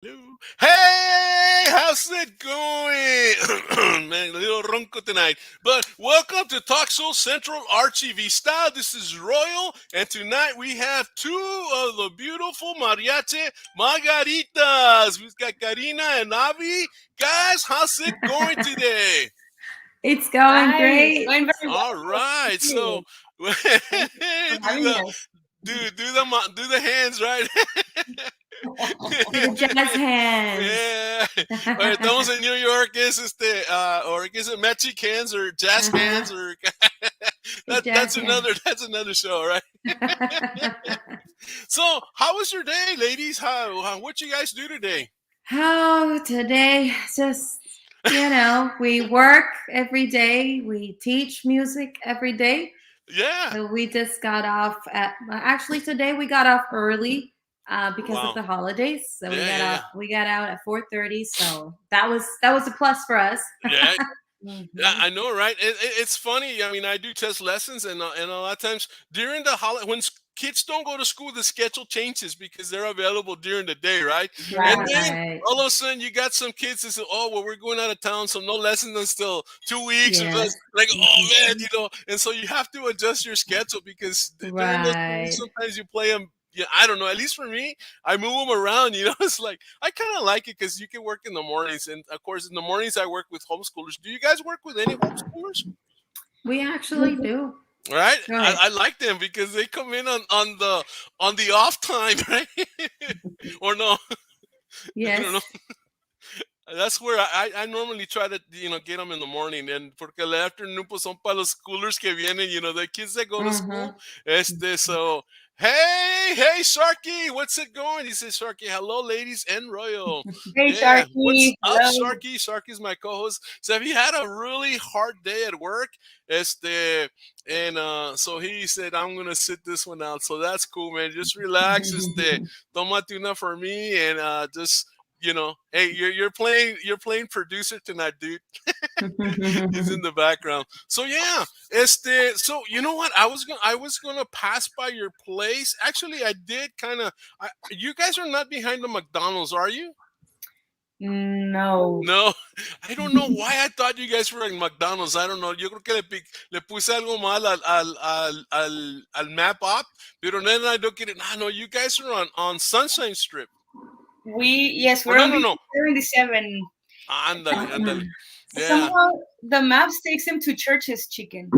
Hello. Hey, how's it going? Man, a little ronco tonight. But welcome to Talk Show Central Archie Vista. This is Royal, and tonight we have two of the beautiful Mariachi Margaritas. We've got Karina and Avi. Guys, how's it going today? It's going Hi, it's great. going very well. All right, Thank so you. do Thank you for having the us. do the hands right. Do the jazz hands. Yeah. Oye, estamos en New York, es or is it Magic Hands or Jazz Uh-huh. Hands or The jazz hands. that's another show, right? So, how was your day, ladies? What you guys do today? Oh, today, just, we work every day. We teach music every day. Yeah. So we just got off actually today we got off early because of Wow. the holidays. So we Yeah, got yeah, out yeah. we got out at 4:30. So that was a plus for us. Yeah, yeah, Mhm. I know, right? It's funny. I mean, I do test lessons, and a lot of times during the holiday, when kids don't go to school, the schedule changes because they're available during the day, right? And Right. then Right. all of a sudden, you got some kids that say, "Oh, well, we're going out of town, so no lessons until 2 weeks." Or Yes. just like, "Oh man," Mhm. and so you have to adjust your schedule because during those 2 weeks, Right. sometimes you play them. Yeah, I don't know. At least for me, I move them around. It's like I kind of like it because you can work in the mornings, and of course, in the mornings I work with homeschoolers. Do you guys work with any homeschoolers? We actually do. Right, I, Right. I like them because they come in on the off time, right? Or no, I don't know. Yes. That's where I normally try to get them in the morning, and porque el afternoon pues son para los schoolers que vienen, the kids that go to school. Mm-hmm. So hey Sharky, what's it going? He says Sharky, hello ladies and Royal. Hey, Yeah, what's Sharky. up, Hello. Sharky? Sharky's my co-host. So have you had a really hard day at work? And so he said I'm gonna sit this one out. So that's cool, man. Just relax. Tómate una for me, and just hey, you're playing producer tonight, dude. He's in the background. So yeah, so you know what? I was gonna pass by your place. Actually, I did kind of. You guys are not behind the McDonald's, are you? No. No, I don't know why I thought you guys were in McDonald's. I don't know. Yo creo que le puse algo mal al map up, pero then I don't get it. No, you guys are on Sunshine Strip. Yes, Or we're no, on no, the no. 77. Ándale, ándale. Yeah. Somehow the maps takes him to Church's Chicken.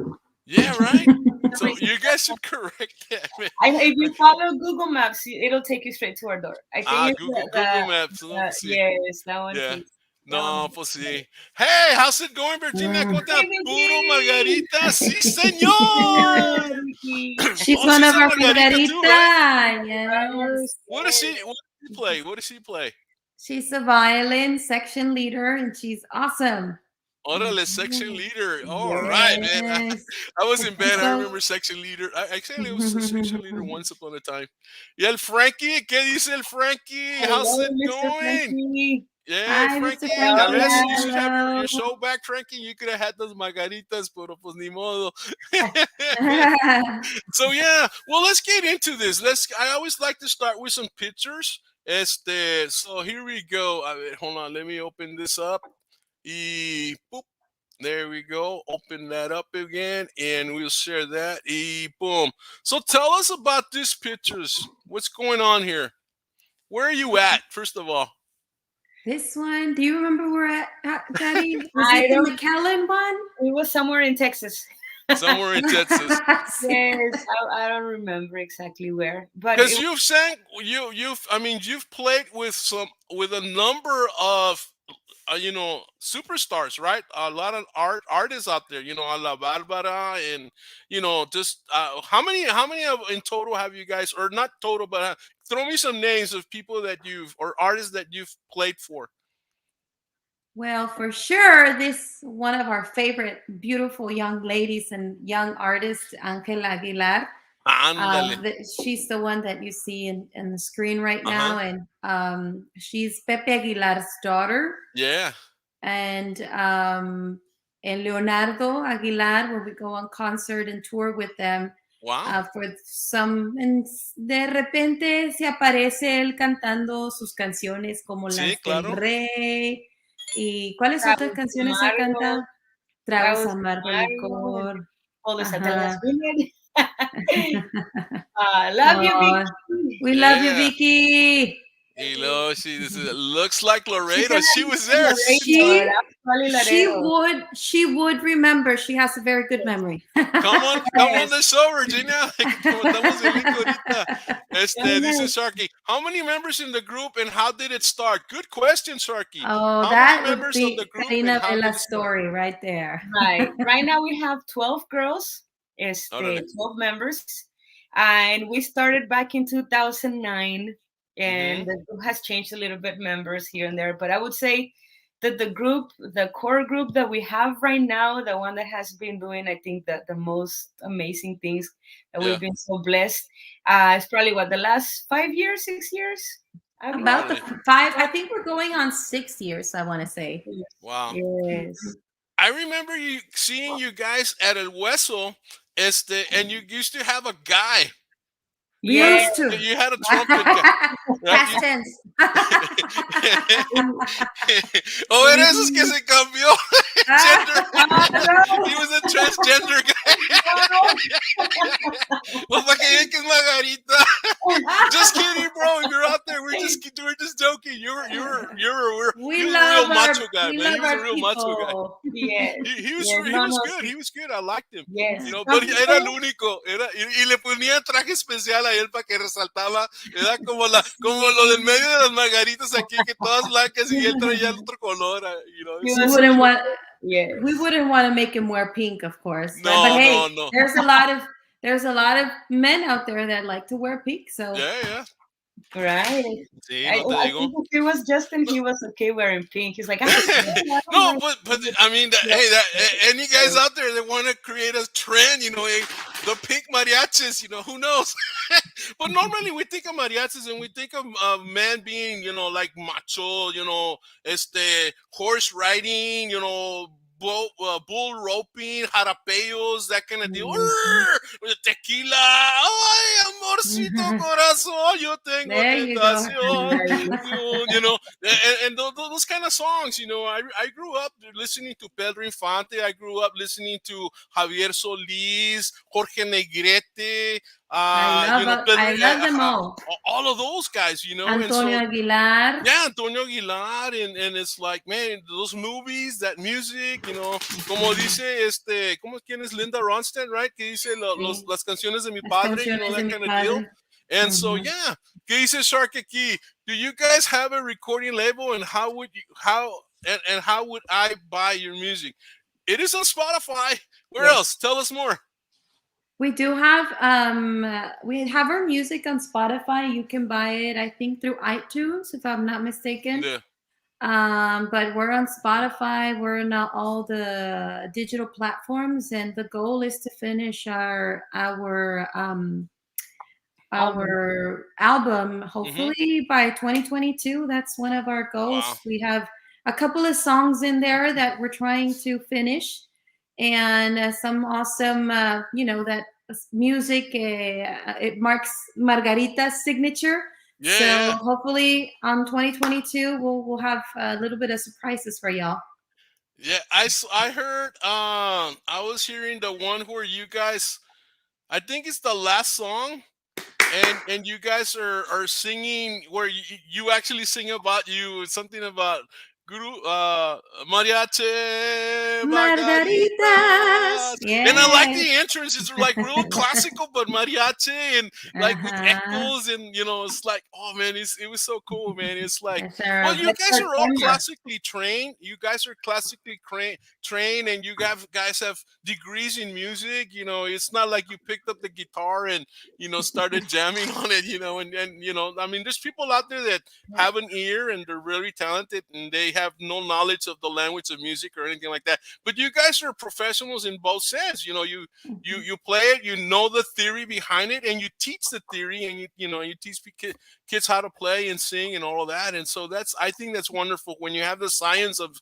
Yeah, right. For some So reason. you guys should correct that, man. If you follow Google Maps, it'll take you straight to our door. I think it's Google Maps. No, pues sí. yes, that one Yeah. takes. That one. No, pues sí. Hey, how's it going, Virginia? ¿Cómo está? Hey, Puro Vicky! Margarita. Sí, señor. Vicky. She's Oh, one she's of a our Margarita too, right? Margarita. Yes, Yes. What does she play? What does she play? She's a violin section leader and she's awesome. Órale, section yes. leader. All right, Yes. man. Yes. I was in And bad. I so remember section leader. Actually, I was a section leader once upon a time. Y el Frankie, ¿qué dice el Frankie? How's Hello, it Mr. going? Hey, Yeah, hi, Mr. Frankie. A Frankie. veces you should have your Hello. show back, Frankie. You could have had those margaritas, pero pues ni modo. So yeah, well, let's get into this. I always like to start with some pictures. So here we go. Hold on, let me open this up. Boop. There we go. Open that up again, and we'll share that. Boom. So tell us about these pictures. What's going on here? Where are you at? First of all, This one, do you remember where Daddy? Was I it the don't. McKellen one? It was somewhere in Texas. somewhere in Texas. Yes, I don't remember exactly where, but Because you've sang, I mean, you've played with a number of, superstars, right? A lot of artists out there, a la Barbara, and just how many in total have you guys, or not total, but throw me some names of people that or artists that you've played for. Well, for sure, this one of our favorite beautiful young ladies and young artists, Angela Aguilar. Ándale. She's the one that you see in the screen right Uh huh. now, and she's Pepe Aguilar's daughter. Yeah. And Leonardo Aguilar, when we go on concert and tour with them, Wow. For some, de repente se aparece él cantando sus canciones como Sí, las del claro. rey. ¿Y cuáles otras Tragos canciones él canta? amargos, Tragos tragos amargo amargos, and licor. all the Satanas Ajá. women. Love you, Oh, Vicky. we love you, Yeah. Vicky. Y luego she this looks like She Laredo. said She was there. Laredo, She ¿verdad? Actually Laredo. she would remember. She has a very good Yes. memory. Come on Yes. the show, Virginia. Que te mandamos el link ahorita. Very Dice nice. Sharky, how many members in the group and how did it start? Good question, Sharky. Oh, How many that would members of the be group and Karina how did it Vela's start? story right there. Right. Right now we have 12 girls, Órale. 12 members. And we started back in 2009, and the group has changed a little bit members here and there. But I would say that the core group that we have right now, the one that has been doing, I think, that the most amazing things that Yeah. we've been so blessed, is probably what, the last 5 years, 6 years? About the Órale. 5, I think we're going on 6 years, I want to say. Wow. Yes. I remember seeing you guys at El Hueso, and you used to have a guy. We Yes. used to. You had a trumpet guy, right? Past tense. Oh, eres esos que se cambió gender. He was a transgender guy. Well, para que vean que es Margarita. Just kidding, bro. You're out there. We're just joking. He was a real macho guy, man. He was a real macho guy. Yes. He was Yes. he No, was no, good. He was good. I liked him. Yes. You know, but era el único. Y le ponía traje especial a él para que resaltaba. Era como lo del medio de las margaritas aquí, que todas blancas y él traía el otro color. You know. He We was wouldn't want Yes. we wouldn't want to make him wear pink, of course. No, but hey, no. there's a lot of men out there that like to wear pink. So Yeah. Right. Sí, I no te digo. think if it was Justin, he was okay wearing pink. He's like, I No, but I mean, any guys out there that want to create a trend, you know, the pink mariachis, you know, who knows? But normally we think of mariachis and we think of men being, you know, like macho, you know, horse riding, you know, bull roping, jarapeos, that kind of deal. With tequila. Ay, amorcito corazón, yo tengo there you go. tentación. You know, and those kind of songs, you know, I grew up listening to Pedro Infante. I grew up listening to Javier Solís, Jorge Negrete. I love them all of those guys, you know. Antonio Aguilar. Yeah, Antonio Aguilar, and it's like, man, those movies, that music, you know, como dice ¿quién es Linda Ronstadt, right? Que dice las canciones de mi padre, you know, that kind of deal. And so, yeah, que dice Shark aquí, do you guys have a recording label, and how would I buy your music? It is on Spotify. Where else? Tell us more. We do have our music on Spotify. You can buy it, I think, through iTunes, if I'm not mistaken. Yeah. But we're on Spotify. We're on all the digital platforms, and the goal is to finish our album hopefully by 2022. That's one of our goals. Wow. We have a couple of songs in there that we're trying to finish, and some awesome, that music. It marks Margarita's signature. Yeah, so yeah. Hopefully on 2022 we'll have a little bit of surprises for y'all. Yeah, I heard. I was hearing the one where you guys, I think it's the last song, and you guys are singing, where you actually sing about something about Guru Mariachi Margaritas. Yes. And I like the entrance. It's like real classical, but mariachi, and like with echoes, and you know, it's like, oh man, it was so cool, man. It's like, well, you guys are all classically trained. You guys are classically trained, and you guys have degrees in music. You know, it's not like you picked up the guitar and, you know, started jamming on it. You know, and you know, I mean, there's people out there that have an ear and they're really talented, and they have no knowledge of the language of music or anything like that. But you guys are professionals in both sense. You know, you play it, you know the theory behind it, and you teach the theory, and you teach kids how to play and sing and all of that. And so I think that's wonderful when you have the science of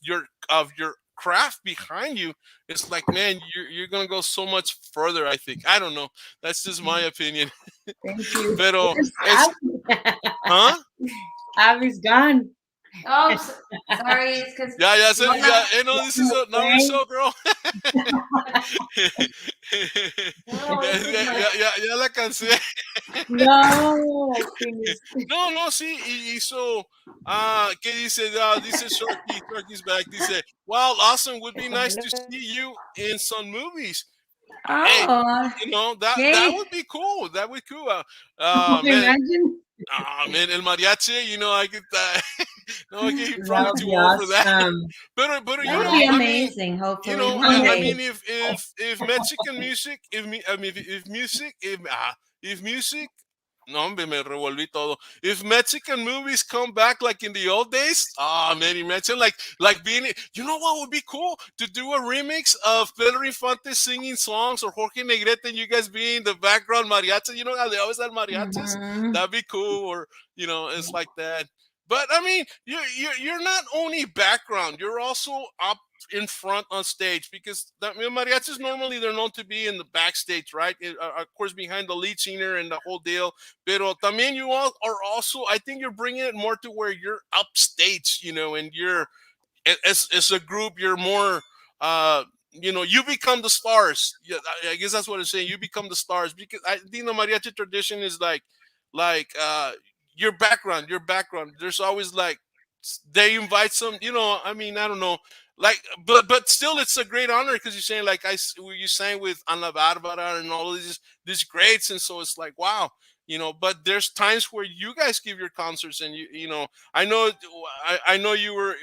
your craft behind you, it's like, man, you're gonna go so much further. I think. I don't know. That's just my opinion. Thank you. Pero Where's es, huh? Avi's gone. Oh, sorry, it's because Yeah. So yeah. No, this is another Okay. show, girl. no, Ya, this is ya, my ya, ya, ya la cansé. No, I finished. No, sí, y so, ¿qué dice? Dice Sharky's back. Dice, wow, awesome. Would be nice to see you in some movies. Hey, oh, that okay. would be cool. That would be cool. Man, Imagine. man, el mariachi, I get that. No, okay, he That probably would too be old for that. awesome. But That would be amazing. Hopefully one One I day. mean, if Mexican music, if music, no, hombre, me revolví todo. If Mexican movies come back like in the old days, man, imagine like being, what would be cool? To do a remix of Pedro Infante singing songs or Jorge Negrete and you guys being the background mariachi. You know how they always had mariachis? Mhm. That'd be cool, or, it's like that. But I mean, you're not only background, you're also up in front on stage, because mariachis normally they're known to be in the backstage, right? Of course, behind the lead singer and the whole deal. Pero también you all are also, I think you're bringing it more to where you're upstage, and you're, as a group, you're more, you become the stars. Yeah, I guess that's what I'm saying. You become the stars, because I think the mariachi tradition is like your background. There's always like they invite some, I mean, I don't know, like, but still, it's a great honor, because you're saying like you sang with Ana Barbara and all of these greats, and so it's like, wow. But there's times where you guys give your concerts, and I know,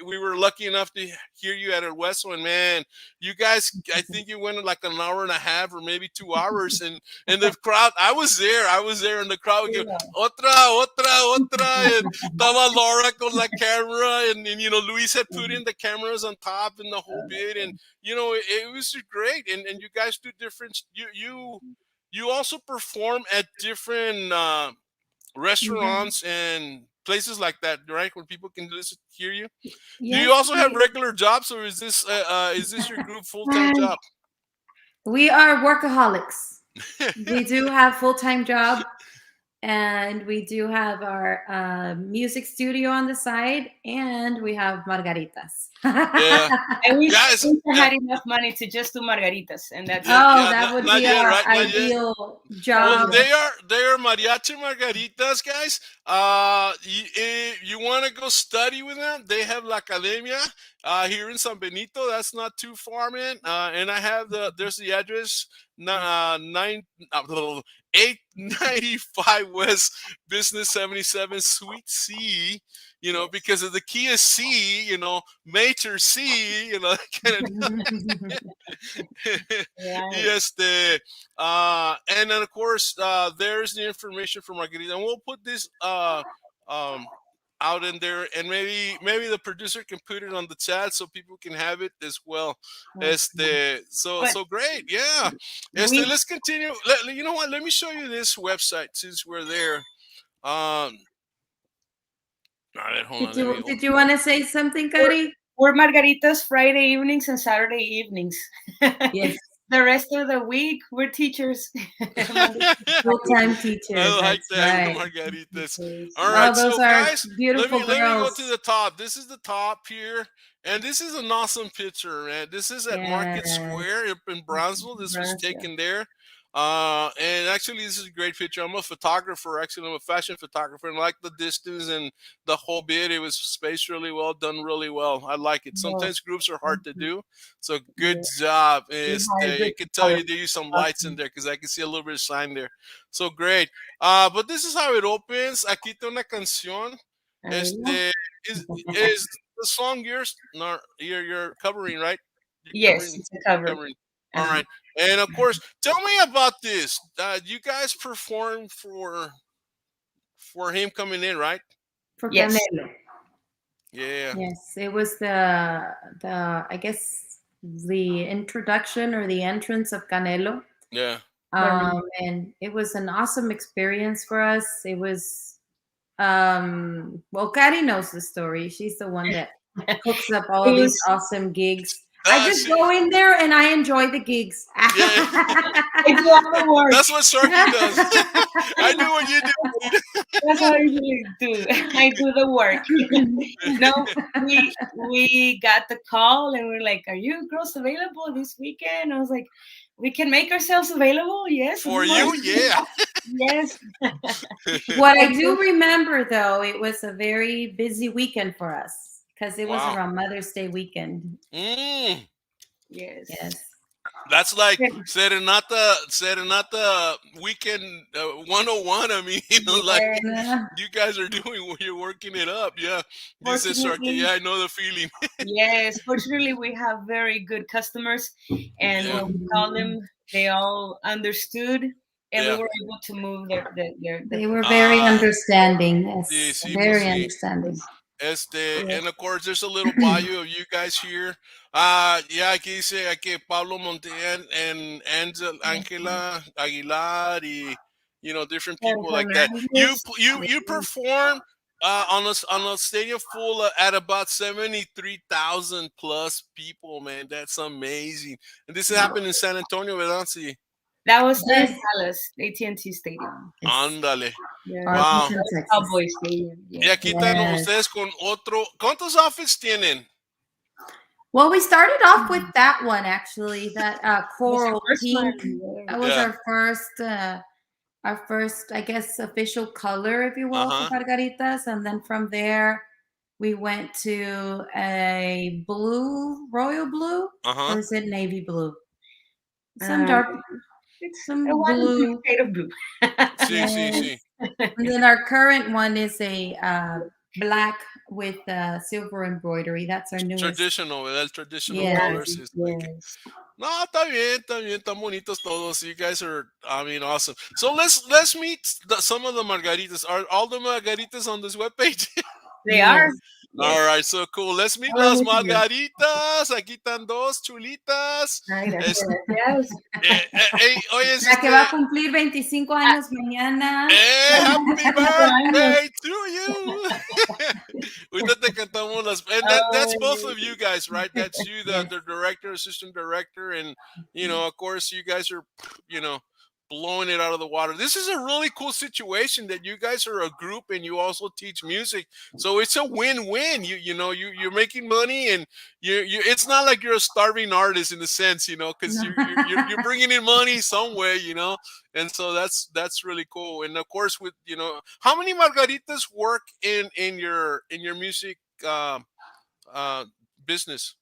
we were lucky enough to hear you at El Hueso, and man, you guys, I think you went in like an hour and a half or maybe 2 hours, and the crowd, I was there, and the crowd would go, otra, and estaba Laura con la camera, and Luis had put in the cameras on top and the whole bit, and it was great, and you guys do different, you also perform at different restaurants and places like that, right? Where people can listen, hear you. Do Yes, you also have regular jobs, or is this your group full-time job? we are workaholics. We do have full-time job, and we do have our music studio on the side, and we have margaritas. Yeah. I wish Guys, I had enough money to just do margaritas, and that's Yeah, Oh, yeah, that would not be yet, our right? Not yet. ideal Well, job. they are mariachi margaritas, guys. You want to go study with them? They have La Academia here in San Benito. That's not too far, man. And I have there's the address, 895 West Business 77 Suite C. Because of the key is C, major C, kind of. Yes, and then of course there's the information for Margarita, and we'll put this out in there, and maybe the producer can put it on the chat so people can have it as well. So great, yeah. Let's continue. You know what? Let me show you this website since we're there. All right, hold on. Did you want to say something, Kari? We're margaritas Friday evenings and Saturday evenings. Yes. The rest of the week, we're teachers. Full-time teachers. I like That's that, right. Margaritas. All right, those so are guys, beautiful let me go girls. to the top. This is the top here, and this is an awesome picture, man. This is at Market Square up in Brownsville. This was taken there. And actually, this is a great picture. I'm a photographer. Actually, I'm a fashion photographer, and I like the distance and the whole bit. It was spaced really well, done really well. I like it. Sometimes groups are hard to do, so good job. You can tell you they use some lights in there, because I can see a little bit of shine there. So great. But this is how it opens. Aquí está una canción. Is the song yours? No, you're covering, right? Yes, it's a cover. Covering. All right. And of course, tell me about this. You guys performed for him coming in, right? For Yes. Canelo. Yeah. Yes, it was the I guess the introduction or the entrance of Canelo. Yeah. And it was an awesome experience for us. It was well, Kari knows the story. She's the one that hooks up all these awesome gigs. I just She, go in there and I enjoy the gigs. yeah, I do all the work. that's what Sharky does. I do what you do. That's how I usually do. I do the work. No, we got the call and we're like, "Are you girls available this weekend?" I was like, "We can make ourselves available. Yes, of For you, course. yeah. Yes." What I do remember, though, it was a very busy weekend for us because it was Wow. around Mother's Day weekend. Mm. Yes. Yes. That's like Serenata weekend 101. I mean, like Yeah. you guys are doing, you're working it up. Yeah. This is Sharky. Fortunately, Yeah, I know the feeling. yes. Fortunately, we have very good customers, and Yeah. when we called them, they all understood, and we Yeah. were able to move their They were very Ah, understanding. sí, Yes, sí, pues very sí. understanding. Yeah. And of course, there's a little bio of you guys here. Yeah, aquí dice aquí Pablo Montero and Angela Aguilar, y, different Pedro people like that. You Fernandez. you perform on a stadium full at about 73,000 plus people, man. That's amazing. And this happened in San Antonio, ¿verdad? Sí. That was in Yes. Dallas, AT&T Stadium. Yes. Ándale. Yeah, Wow. Arlington, Texas. Cowboy Stadium. Y Yeah. aquí están Yes. ustedes con otro. ¿Cuántos outfits tienen? Well, we started off with that one actually, that It was the coral first pink. one. That was Yeah. our first, I guess, official color, if you will, for Uh-huh. Margaritas. And then from there, we went to a blue, royal blue, Uh-huh. or is it navy blue? Some Um, dark, it's some a one blue. shade of blue. Sí, sí, Yes. sí. And then our current one is a black with silver embroidery. That's our newest. Traditional, ¿verdad? El traditional Yes. colors. Is like, Yes. no, está bien, tan bonitos todos. You guys are, I mean, awesome. So let's meet some of the margaritas. Are all the margaritas on this webpage? They Yes. are. All Yes. right, so cool. Let's meet All las with you. margaritas. Aquí están dos chulitas. Ay, Es- gracias. Oye, La que va a cumplir 25 años mañana. happy años. birthday to you. Ahorita te cantamos and that's both of you guys, right? That's you, Yes. the director, assistant director, and of course, you guys are, blowing it out of the water. This is a really cool situation that you guys are a group and you also teach music, so it's a win-win. You're making money, and it's not like you're a starving artist in a sense, because you're bringing in money some way, and so that's really cool. And of course, with how many margaritas work in your music business?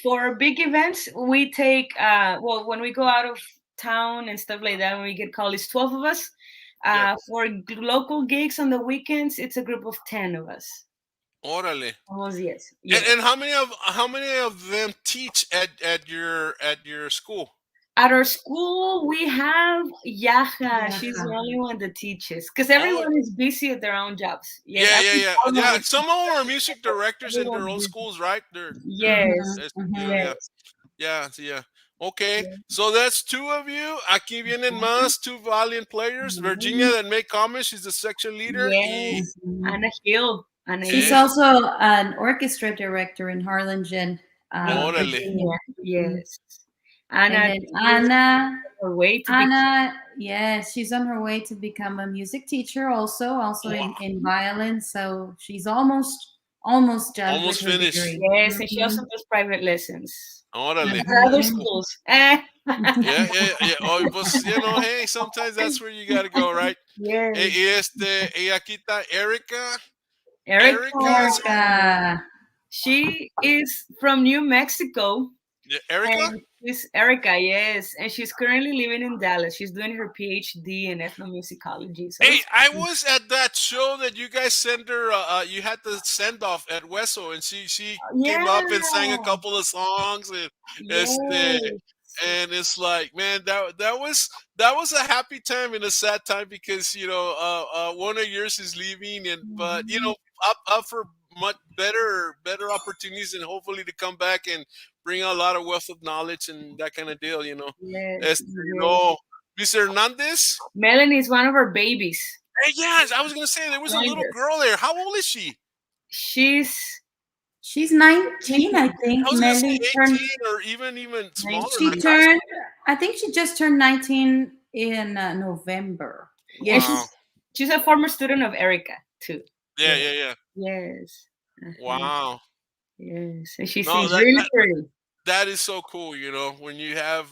For big events, we take well, when we go out of town and stuff like that, when we get called, it's 12 of us. Yeah. For local gigs on the weekends, it's a group of 10 of us. Órale. Almost, yes. And, Yes. and how many of them teach at your school? At our school, we have Yaja. She's the Yaja. only one that teaches because everyone is busy at their own jobs. Yeah. Some of them are music directors in their own schools, right? Yes. Yeah. Yes. Yeah. Okay, so that's two of you. Aquí vienen más, two valiant players. Virginia that made comments. She's the section leader. Yes. Anna Hill. She's also an orchestra director in Harlingen. Órale. Virginia. Yes. And Anna. then Anna. Her way to Anna, yes, she's on her way to become a music teacher also in violin. So she's almost done. Almost with her finished. degree. Yes, and she also does private lessons. Órale. At other schools. Yeah. Oh, pues, hey, sometimes that's where you got to go, right? Yes. Y aquí está Erica. Erica. She is from New Mexico. Erica? She's Erica, yes. And she's currently living in Dallas. She's doing her PhD in ethnomusicology. So Hey, I was at that show that you guys sent her. You had the send off at Weso, and she came up and sang a couple of songs, and and it's like, man, that was a happy time and a sad time because one of yours is leaving, and but up for much better opportunities, and hopefully to come back and bring a lot of wealth of knowledge and that kind of deal. Yes. Mr. Hernandez. Melanie is one of her babies. Hey, yes, I was gonna say there was a little girl there. How old is she? She's She's 19, I I think. was gonna say Nelly turned. 18 or even smaller, She like high turned. school. I think she just turned 19 in November. And Wow. Yes. she's a former student of Erica too. Yeah, Yeah. yeah, yeah. Yes. Wow. Yes. And she No, sings really pretty. that is so cool, when you have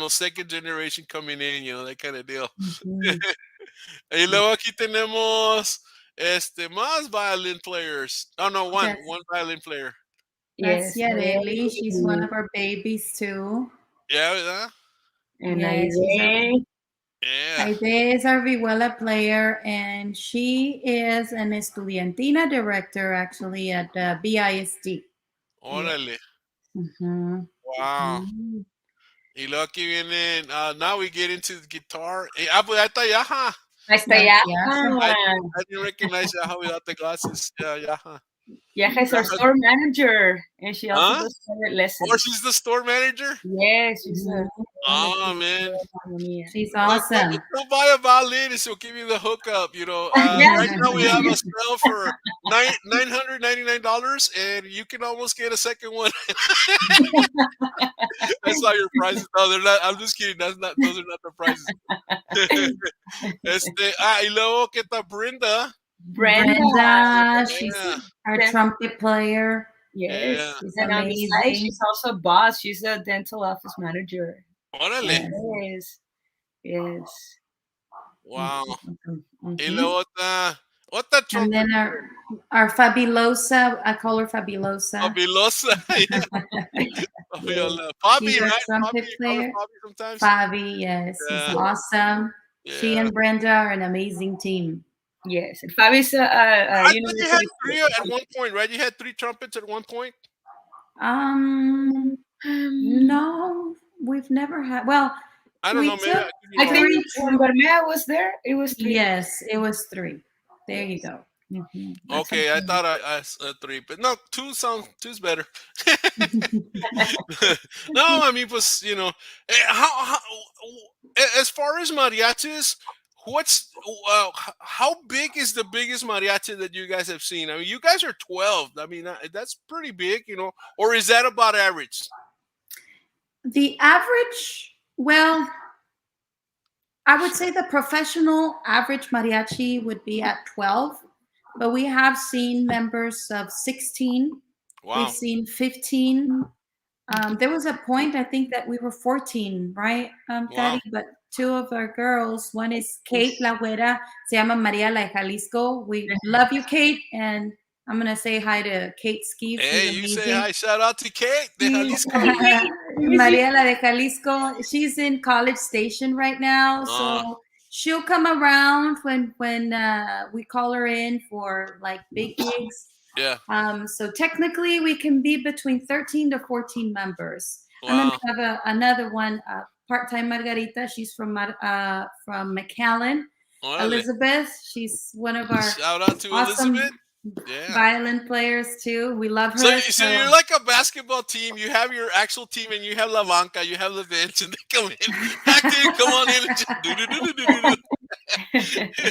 second generation coming in, that kind of deal. Mhm. Y luego aquí tenemos más violin players. Oh no, one Yes. one violin player. That's Yes. Yareli. She's one of our babies too. Yeah, ¿verdad? And Yes, she's our. Aide. Yeah. Aide is our vihuela player, and she is an estudiantina director actually at BISD. Yeah. Órale. Mhm. Wow. Mm. Y luego aquí vienen, now we get into the guitar. Pues ahí está Yaha. Hasta That's allá. I, I didn't recognize Yaha without the glasses. Yeah, Yaha. Yaja is our store manager, and she also Huh? does private Or lessons. she's the store manager? Yes, she's a Mhm. Oh, man. harmonia. She's Well, awesome. go buy a violin and she'll give you the hookup. Right now we have a sale for $999, and you can almost get a second one. That's not your prices. No, they're not. I'm just kidding. Those are not the prices. Y luego que está Brenda. Brenda. She's Yeah, our Brenda. trumpet player. Yes. She's And on the side, amazing. she's also boss. She's a dental office manager. órale. Yes. Yes. Wow. Y Mhm. luego está otra And trumpet. then our Fabulosa, I call her Fabulosa. Fabulosa. Yeah. Fabi, She's our right? trumpet Fabi, you call her player. Fabi sometimes. Fabi, yes, she's Yeah. awesome. She Yeah. and Brenda are an amazing team. Yes. And Fabi's I thought you had university. three at one point, right? You had three trumpets at one point. No, we've never had. Well, I don't we know. Maybe took I could be I wrong. think when Barmea was there, it was three. Yes, it was 3. There you go. Mhm. That's Okay, I okay. thought I said three, but no, two's better. No, I mean, pues, as far as mariachis, what's how big is the biggest mariachi that you guys have seen? I mean, you guys are 12. I mean, that's pretty big, or is that about average? The average, well, I would say the professional average mariachi would be at 12, but we have seen members of 16. Wow. We've seen 15. There was a point, I think, that we were 14, right, Daddy? But 2 of our girls, one is Kate La Güera, se llama María La de Jalisco. We love you, Kate, and I'm going to say hi to Kate Skeeve. Hey, She's you amazing. say hi. Shout out to Kate de Jalisco. María La de Jalisco. She's in College Station right now, so she'll come around when we call her in for like big gigs. Yeah. So technically, we can be between 13 to 14 members. Wow. And then we have another one, part-time Margarita. She's from McAllen. Órale. Elizabeth. She's one of our shout out to awesome Elizabeth. Yeah. violin players too. We love her. So you're like a basketball team. You have your actual team, and you have La Banca, you have the bench, and they come in. Acting, come on in and just do.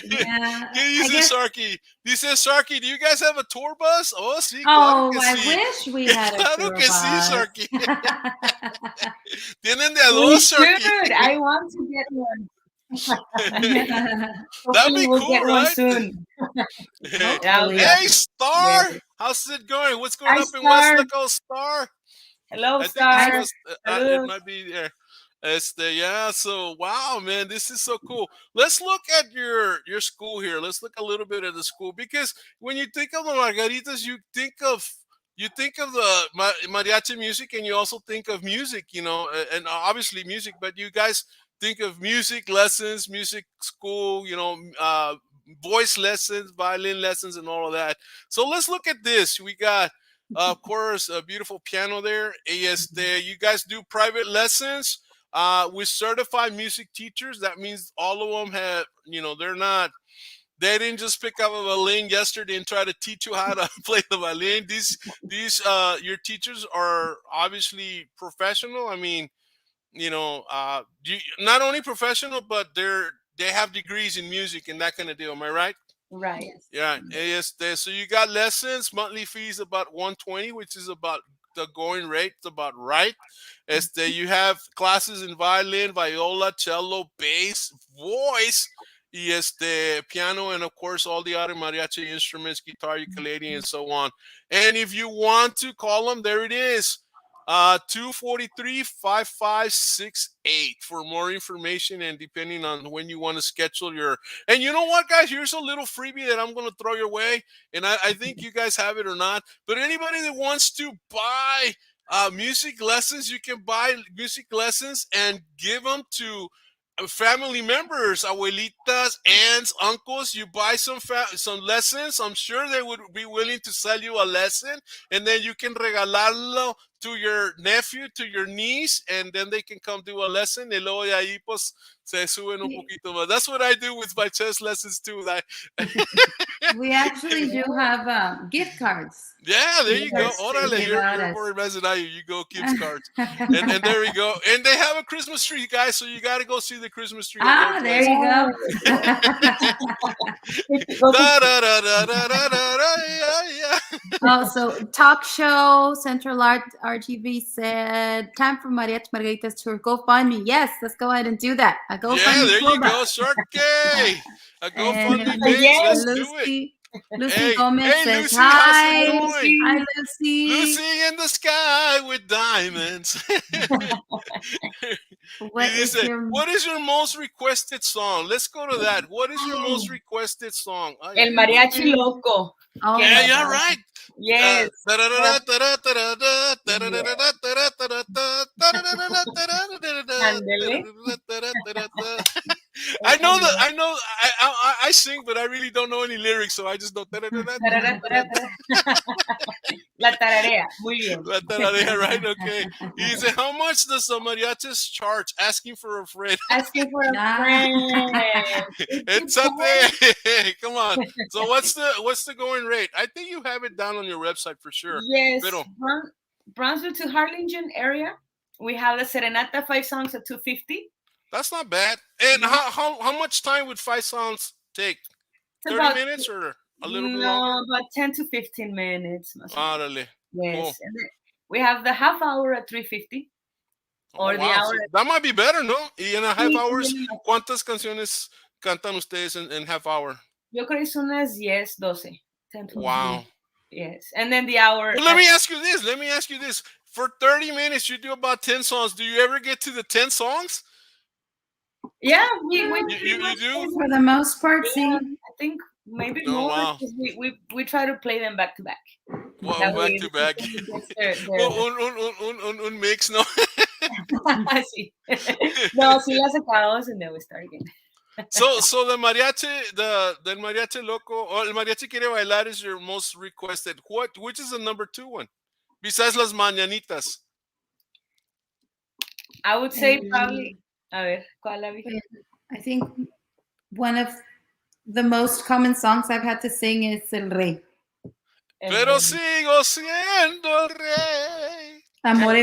Yeah, Dice Sharky. Dice Sharky, do you guys have a tour bus? Oh, sí, Oh, claro que I sí. wish we had a Claro tour que sí, bus. Sharky. Tienen de a We dos, Sharky. should. I want to get one. That'd be we'll cool, get one right? soon. Hopefully. Hey, Star. Yes. How's it going? What's going Hi, up in West Star. Loco, Star? Hello, I think Star. it's it might be there. Yeah, so wow, man, this is so cool. Let's look at your school here. Let's look a little bit at the school, because when you think of the Margaritas, you think of the mariachi music, and you also think of music, and obviously music, but you guys think of music lessons, music school, voice lessons, violin lessons, and all of that. So let's look at this. We got, of course, a beautiful piano there. You guys do private lessons with certified music teachers. That means all of them have, they didn't just pick up a violin yesterday and try to teach you how to play the violin. These your teachers are obviously professional. I mean, not only professional, but they have degrees in music and that kind of deal. Am I right? Right. Yes. Yeah, so you got lessons, monthly fees about 120, which is about the going rate, about right. You have classes in violin, viola, cello, bass, voice, y piano, and of course all the other mariachi instruments, guitar, ukulele, and so on. And if you want to call them, there it is. 243-5568 for more information, and depending on when you want to schedule your. And you know what, guys, here's a little freebie that I'm going to throw your way, and I think you guys have it or not, but anybody that wants to buy music lessons, you can buy music lessons and give them to family members, abuelitas, aunts, uncles. You buy some lessons, I'm sure they would be willing to sell you a lesson, and then you can regalarlo to your nephew, to your niece, and then they can come do a lesson, y luego de ahí pues se suben un poquito más. That's what I do with my chess lessons too. We actually do have gift cards. Yeah, there you go. Yes, Orale, give you're out us. more advanced than I am. You go gift cards. And there we go. And they have a Christmas tree, guys, so you got to go see the Christmas tree. Ah, there you go. Also, talk show, Central Art RTV said, time for Mariachi Margaritas tour. Go find me. Yes, let's go ahead and do that. Yeah, there you go, Shark. A GoFundMe page. Yes. Let's do it. Lucy Gomez says, Lucy, hi. how's it going? Hi, Lucy. Lucy in the sky with diamonds. What is your most requested song? Let's go to that. What is your most requested song? El Mariachi Loco. Oh, yeah, right. Yes. I sing, but I really don't know any lyrics, so I just know. La tararea. Muy bien. La tararea, right? Okay. He said, how much does the mariachis charge? Asking for a friend. Asking for a friend. It's up there. Come on. So what's the going rate? I think you have it down on your website for sure. Yes. Pero, Brownsville to Harlingen area. We have the Serenata 5 songs at $250. That's not bad. And how much time would 5 songs take? 30 minutes or a little bit longer? No, about 10 to 15 minutes. Árale. Yes. Cool. And then we have the half hour at $350. Or the hour. So that might be better, ¿no? Y en a half hours, ¿cuántas canciones cantan ustedes en half hour? Yo creo que son unas 10, 12. 10 to Wow. Yes. And then the hour. Well, let me ask you this. For 30 minutes, you do about 10 songs. Do you ever get to the 10 songs? Yeah, we you do? For the most part, see. I think maybe more. Wow. We try to play them back to back. Well, back to back. Un mix, ¿no? Sí. No, sí las acabamos and then we start again. So the mariachi loco, or el mariachi quiere bailar is your most requested. Which is the number 2 one? Besides las mañanitas. I would say probably. A ver, ¿cuál la vi? I think one of the most common songs I've had to sing is El Rey. Pero sigo siendo el rey. Amor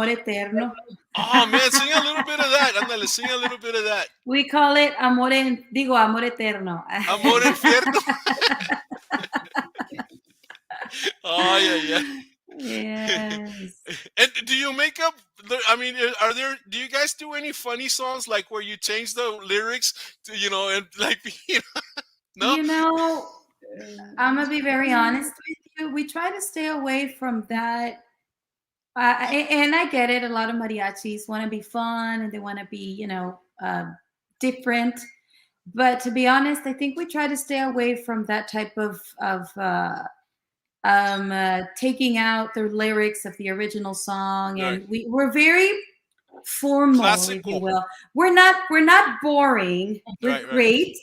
eterno. Oh man, sing a little bit of that. Ándale, sing a little bit of that. We call it amor eterno. Amor infierno. Oh yeah. Yes. And do you make up? Do you guys do any funny songs like where you change the lyrics to, and like, no? I'm gonna be very honest with you. We try to stay away from that. And I get it. A lot of mariachis want to be fun and they want to be, different. But to be honest, I think we try to stay away from that type of taking out the lyrics of the original song, and we're very formal, classical, if you will. We're not boring. We're great,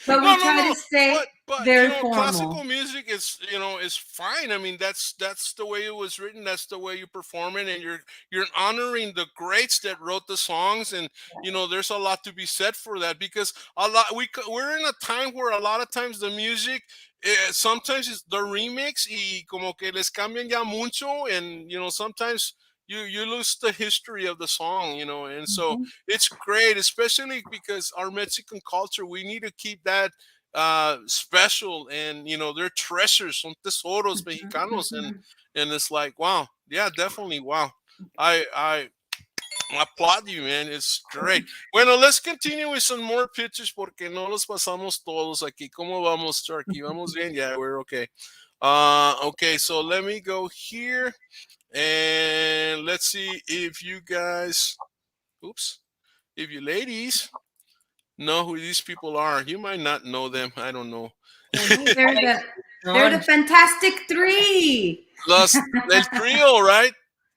but we try to stay very formal. Classical music is fine. I mean, that's the way it was written. That's the way you perform it, and you're honoring the greats that wrote the songs. And there's a lot to be said for that, because we're in a time where a lot of times the music. Sometimes it's the remix y como que les cambian ya mucho, and sometimes you lose the history of the song, and so Mhm. it's great, especially because our Mexican culture, we need to keep that special, and they're treasures, son tesoros mexicanos, and Mhm. it's like, wow, yeah, definitely, wow. I applaud you, man. It's great. Bueno, let's continue with some more pictures porque no los pasamos todos aquí. ¿Cómo vamos, Turkey? Vamos bien? Yeah, we're okay. Okay, so let me go here and let's see if you guys, oops, if you ladies know who these people are. You might not know them. I don't know. Oh, they're the Fantastic Three. Los El Trio, right?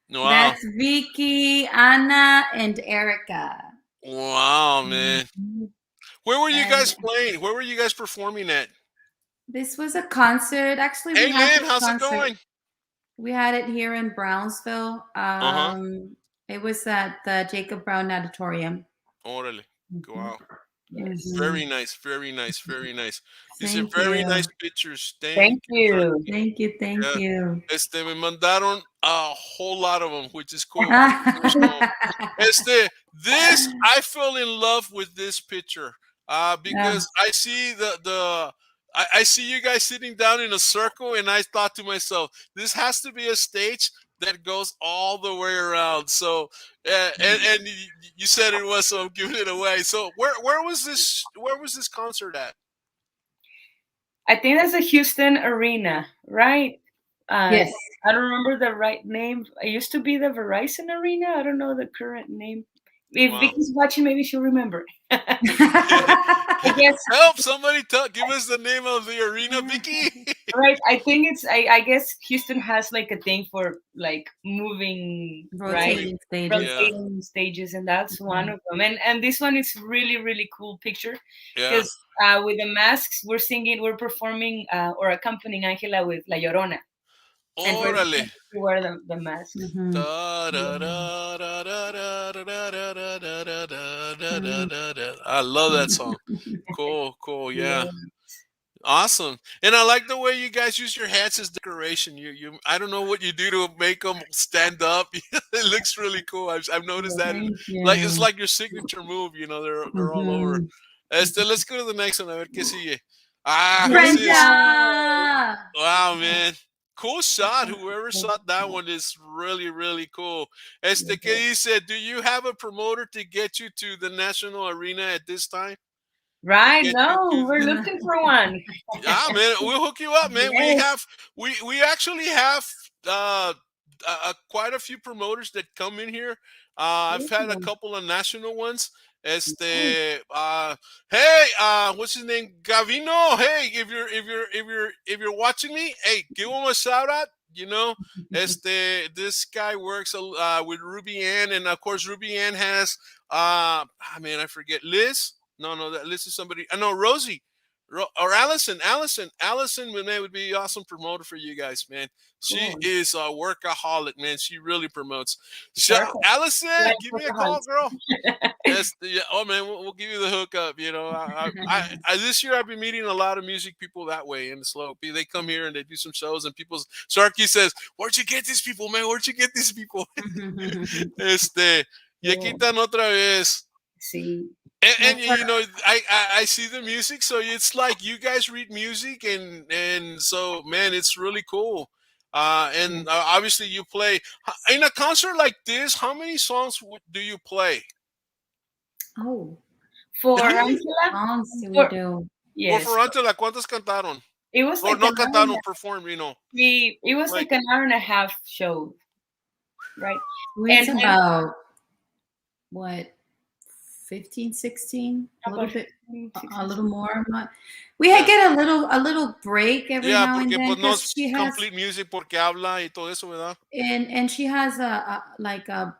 Wow. That's Vicky, Anna, and Erica. Wow, man. Mhm. Where were you And guys playing? Where were you guys performing at? this was a concert. Actually, we Hey, had Lynn, this how's it concert. going? We had it here in Brownsville. Uh-huh. It was at the Jacob Brown Auditorium. Órale. Mhm. Wow. Yes. Very nice, very nice, very nice. These are Thank very you. nice pictures. Thank Thank you, you. Turkey. Thank you. Thank Yeah. you. Me mandaron a whole lot of them, which is cool. This, I fell in love with this picture Yeah. because I see I see you guys sitting down in a circle, and I thought to myself, this has to be a stage that goes all the way around. So, and you said it was, so I'm giving it away. So, where was this? Where was this concert at? I think that's the Houston Arena, right? Uh, Yes. I don't remember the right name. It used to be the Verizon Arena. I don't know the current name. If Wow. Vicky's watching, maybe she'll remember. I guess Help! Somebody give us the name of the arena, Vicky. right. I think it's. I guess Houston has like a thing for like moving, right? Rotating stages. Yeah, Rotating stages, and that's one of them. And this one is really cool picture yeah. because with the masks we're performing or accompanying Angela with La Llorona, and we're Órale. to wear the masks. Mhm. I love that song. Cool, cool, yeah. Yeah. Awesome. And I like the way you guys use your hats as decoration. I don't know what you do to make them stand up. It looks really cool. I've noticed that. Thank Like, it's you. like your signature move. They're all over. Mhm. Let's go to the next one. A ver qué sigue. Ah, this is, Brenda. wow, man. Cool shot. Whoever shot that one is really cool. ¿Qué dice? Do you have a promoter to get you to the National Arena at this time? To Right? get you No, to we're looking for one. Yeah, man, we'll hook you up, man. Yes. We actually have quite a few promoters that come in here. I've had a couple of national ones. Hey, what's his name? Gavino. Hey, if you're watching me, hey, give him a shout out. This guy works with Ruby Ann, and of course Ruby Ann has man, I forget, Liz. No, that Liz is somebody. I know Rosie. Or Allison would be an awesome promoter for you guys, man. She Cool. is a workaholic, man. She really promotes. Perfect. Allison, Like give me a call, girl. Oh man, we'll give you the hookup. This year I've been meeting a lot of music people that way in the slope. They come here and they do some shows, and Sharky says, "Where'd you get these people, man? Where'd you get these people?" Y aquí están otra vez. See. And I see the music, so it's like you guys read music, and so man, it's really cool. And obviously you play in a concert like this. How many songs do you play? Oh, For How many Angela, songs we for, do. Or yes, for Antela, ¿cuántas cantaron? it was Or like no an hour and cantaron, a, perform, it was like like an hour and a half show, right? It's And about what, 15, 16, a little about bit, 16. a little more. We yeah. get a little break every Yeah, now and porque then pues no because es she has complete music porque habla y todo eso, ¿verdad? and she has a like a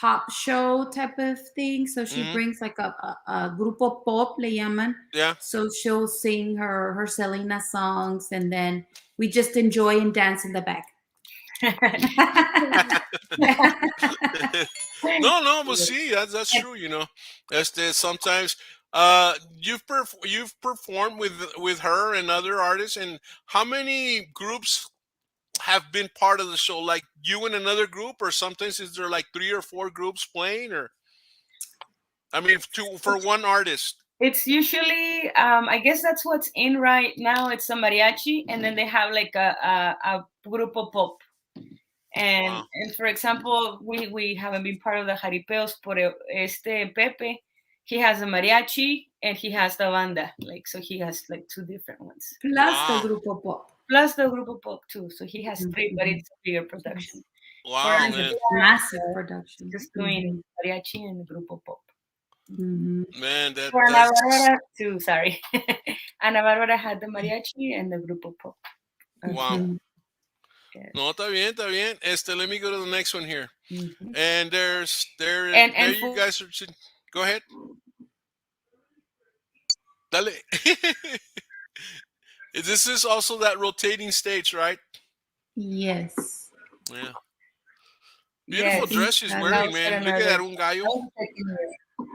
pop show type of thing. So she Mhm. brings like a grupo pop le llaman. Yeah. So she'll sing her Selena songs, and then we just enjoy and dance in the back. No, but see, that's true. Sometimes you've performed with her and other artists, and how many groups have been part of the show? Like you and another group, or sometimes is there like 3 or 4 groups playing, or I mean, for one artist? It's usually, I guess that's what's in right now. It's a mariachi, and then they have like a grupo pop. Wow. And for example, we haven't been part of the jaripeos, pero este Pepe, he has a mariachi and he has the banda, like, so he has like 2 different ones. Plus the Wow. grupo pop. Plus the grupo pop too, so he has 3, but it's a bigger production. Wow, It's man. a massive production. Just doing mariachi and grupo pop. Man, For Ana that's Barbara too, sorry. Ana Barbara had the mariachi and the grupo pop. wow. Yes. No, está bien, está bien. Let me go to the next one here. Mhm. And there And you guys are. Go ahead. Dale. This is also that rotating stage, right? Yes. Yeah. Beautiful Yes. dress she's wearing, man. Look at that, un gallo.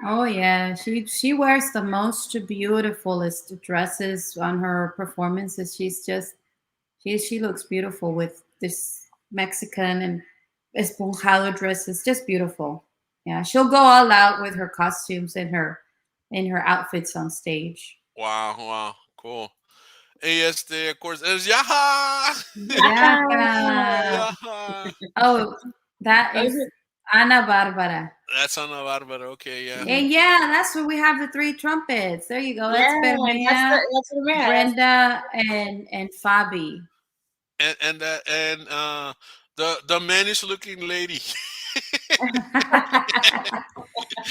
Oh yeah, she wears the most beautifulest dresses on her performances. She looks beautiful with this Mexican and esponjado dresses, just beautiful. Yeah, she'll go all out with her costumes and her outfits on stage. Wow, wow, cool. Y of course, there's Yaha. Yeah. Yaha. Oh, that is Ana Barbara. That's Ana Barbara. Okay, yeah. And yeah, that's where we have the 3 trumpets. There you go. That's Yeah, Bermea, that's Bermea. Brenda, and Fabi. And the mannish looking lady.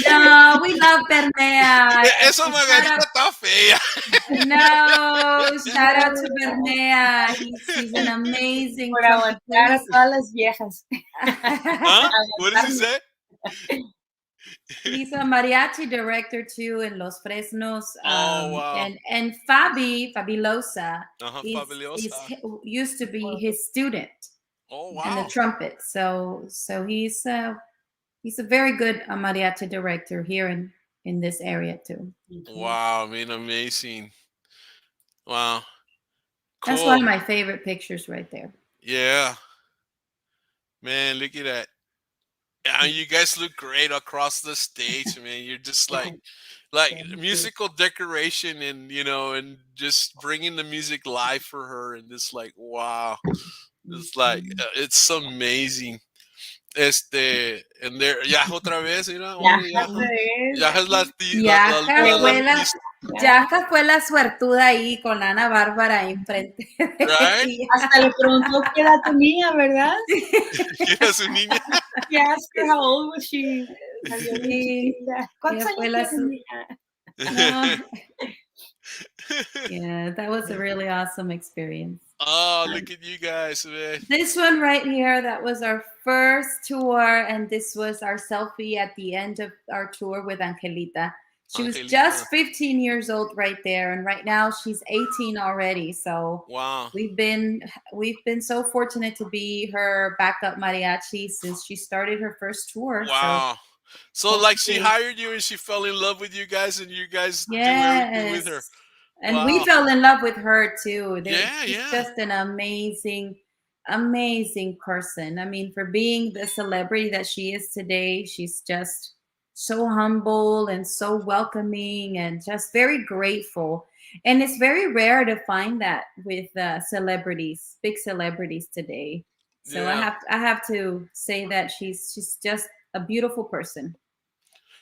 No, we love Bermea. Esa Margarita está fea. No, shout out to Bermea. He's an amazing Por aguantar a todas las viejas. Huh? What did he say? He's a mariachi director too in Los Fresnos. Oh, wow. And Fabilosa Fabulosa. used to be his student Oh, in wow. the trumpet. So he's a very good mariachi director here in this area too. Wow, I mean, amazing. Wow. Cool. That's one of my favorite pictures right there. Yeah. Man, look at that. Yeah, you guys look great across the stage, man. You're just like musical decoration, and and just bringing the music live for her, and just like, wow, it's like it's amazing. And there, ya otra vez, ya es Yaja fue la suertuda ahí con Ana Bárbara enfrente. Right? Hasta le preguntó qué edad tenía, ¿verdad? ¿Quién era su niña? He asked her how old was she. ¿Cuántos años tenía? Yeah, that was a really awesome experience. Oh, look at you guys, man. This one right here, that was our first tour, and this was our selfie at the end of our tour with Angelita. She was just 15 years old right there, and right now she's 18 already. So wow, we've been so fortunate to be her backup mariachi since she started her first tour. Wow. So like she hired you and she fell in love with you guys, and you guys do everything with her. And we fell in love with her too. She's yeah. just an amazing person. I mean, for being the celebrity that she is today, she's just so humble and so welcoming and just very grateful. And it's very rare to find that with celebrities, big celebrities today. So I have to say that she's just a beautiful person.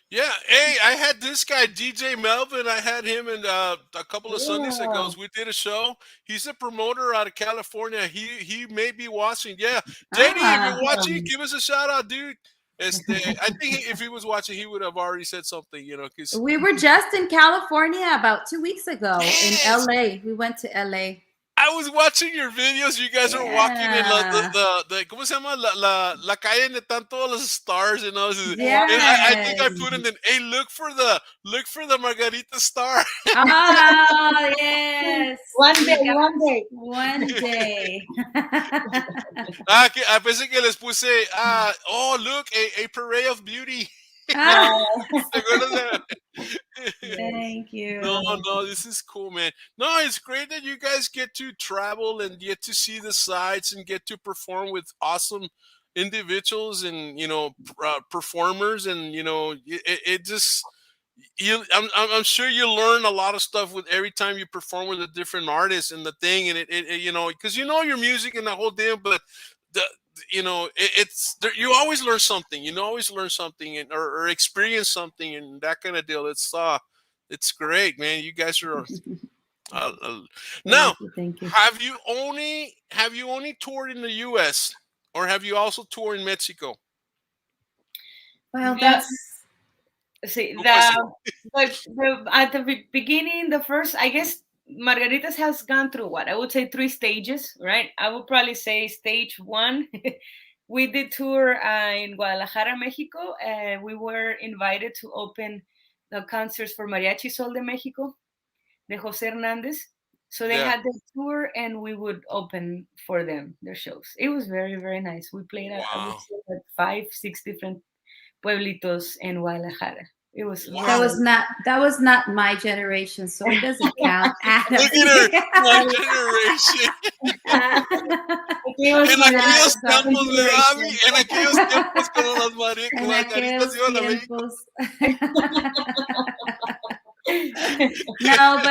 Yeah, hey, I had this guy, DJ Melvin. I had him in a couple of Sundays ago. We did a show. He's a promoter out of California. He may be watching. Yeah, JD, if you're watching, give us a shout out, dude. I think if he was watching, he would have already said something, Cause we were just in California about 2 weeks ago in LA. We went to LA. I was watching your videos. You guys are walking in the ¿cómo se llama? La calle donde están todos los stars, And I think I put in hey, look for the Margarita star. Oh, yes. One day. I pensé que les puse, oh, look, a parade of beauty. ¿Te acuerdas de- Thank you. No, this is cool, man. No, it's great that you guys get to travel and get to see the sights and get to perform with awesome individuals and performers, and it just I'm sure you learn a lot of stuff with every time you perform with a different artist and the thing, and it because your music and the whole deal, but the it's there, you always learn something. You always learn something or experience something and that kind of deal. It's great, man. You guys are now. Thank you. Have you only toured in the U.S. or have you also toured in Mexico? Well, that's see at the beginning, the first, I guess, Margaritas has gone through what I would say 3 stages, right? I would probably say stage 1. We did tour in Guadalajara, Mexico. We were invited to open the concerts for Mariachi Sol de Mexico, de Jose Hernandez. So they had their tour, and we would open for them their shows. It was very, very nice. We played at, I would say, at 5, 6 different pueblitos in Guadalajara. It was that was not my generation, so it doesn't count. Look at her, my generation. En aquellos tiempos, ¿verdad, Ami? En aquellos tiempos cuando las margaritas iban a México. No,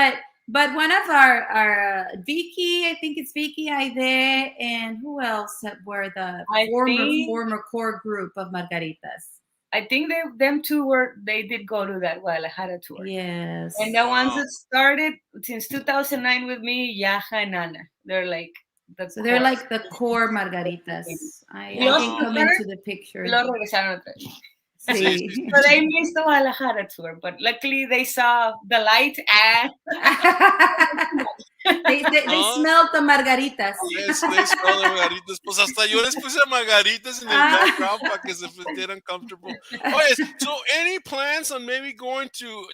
but one of our Vicky, I think it's Vicky Aide, and who else were the former core group of Margaritas? I think them two they did go to that Guadalajara tour. Yes. And the ones that started since 2009 with me, Yaja and Ana. They're like they're like the core Margaritas. I can come into the picture. So they missed the Guadalajara tour, but luckily they saw the light and they smelled the margaritas. They smelled the margaritas. Pues hasta yo les puse margaritas in the background para que se sintieran comfortable. Okay, so any plans on maybe going to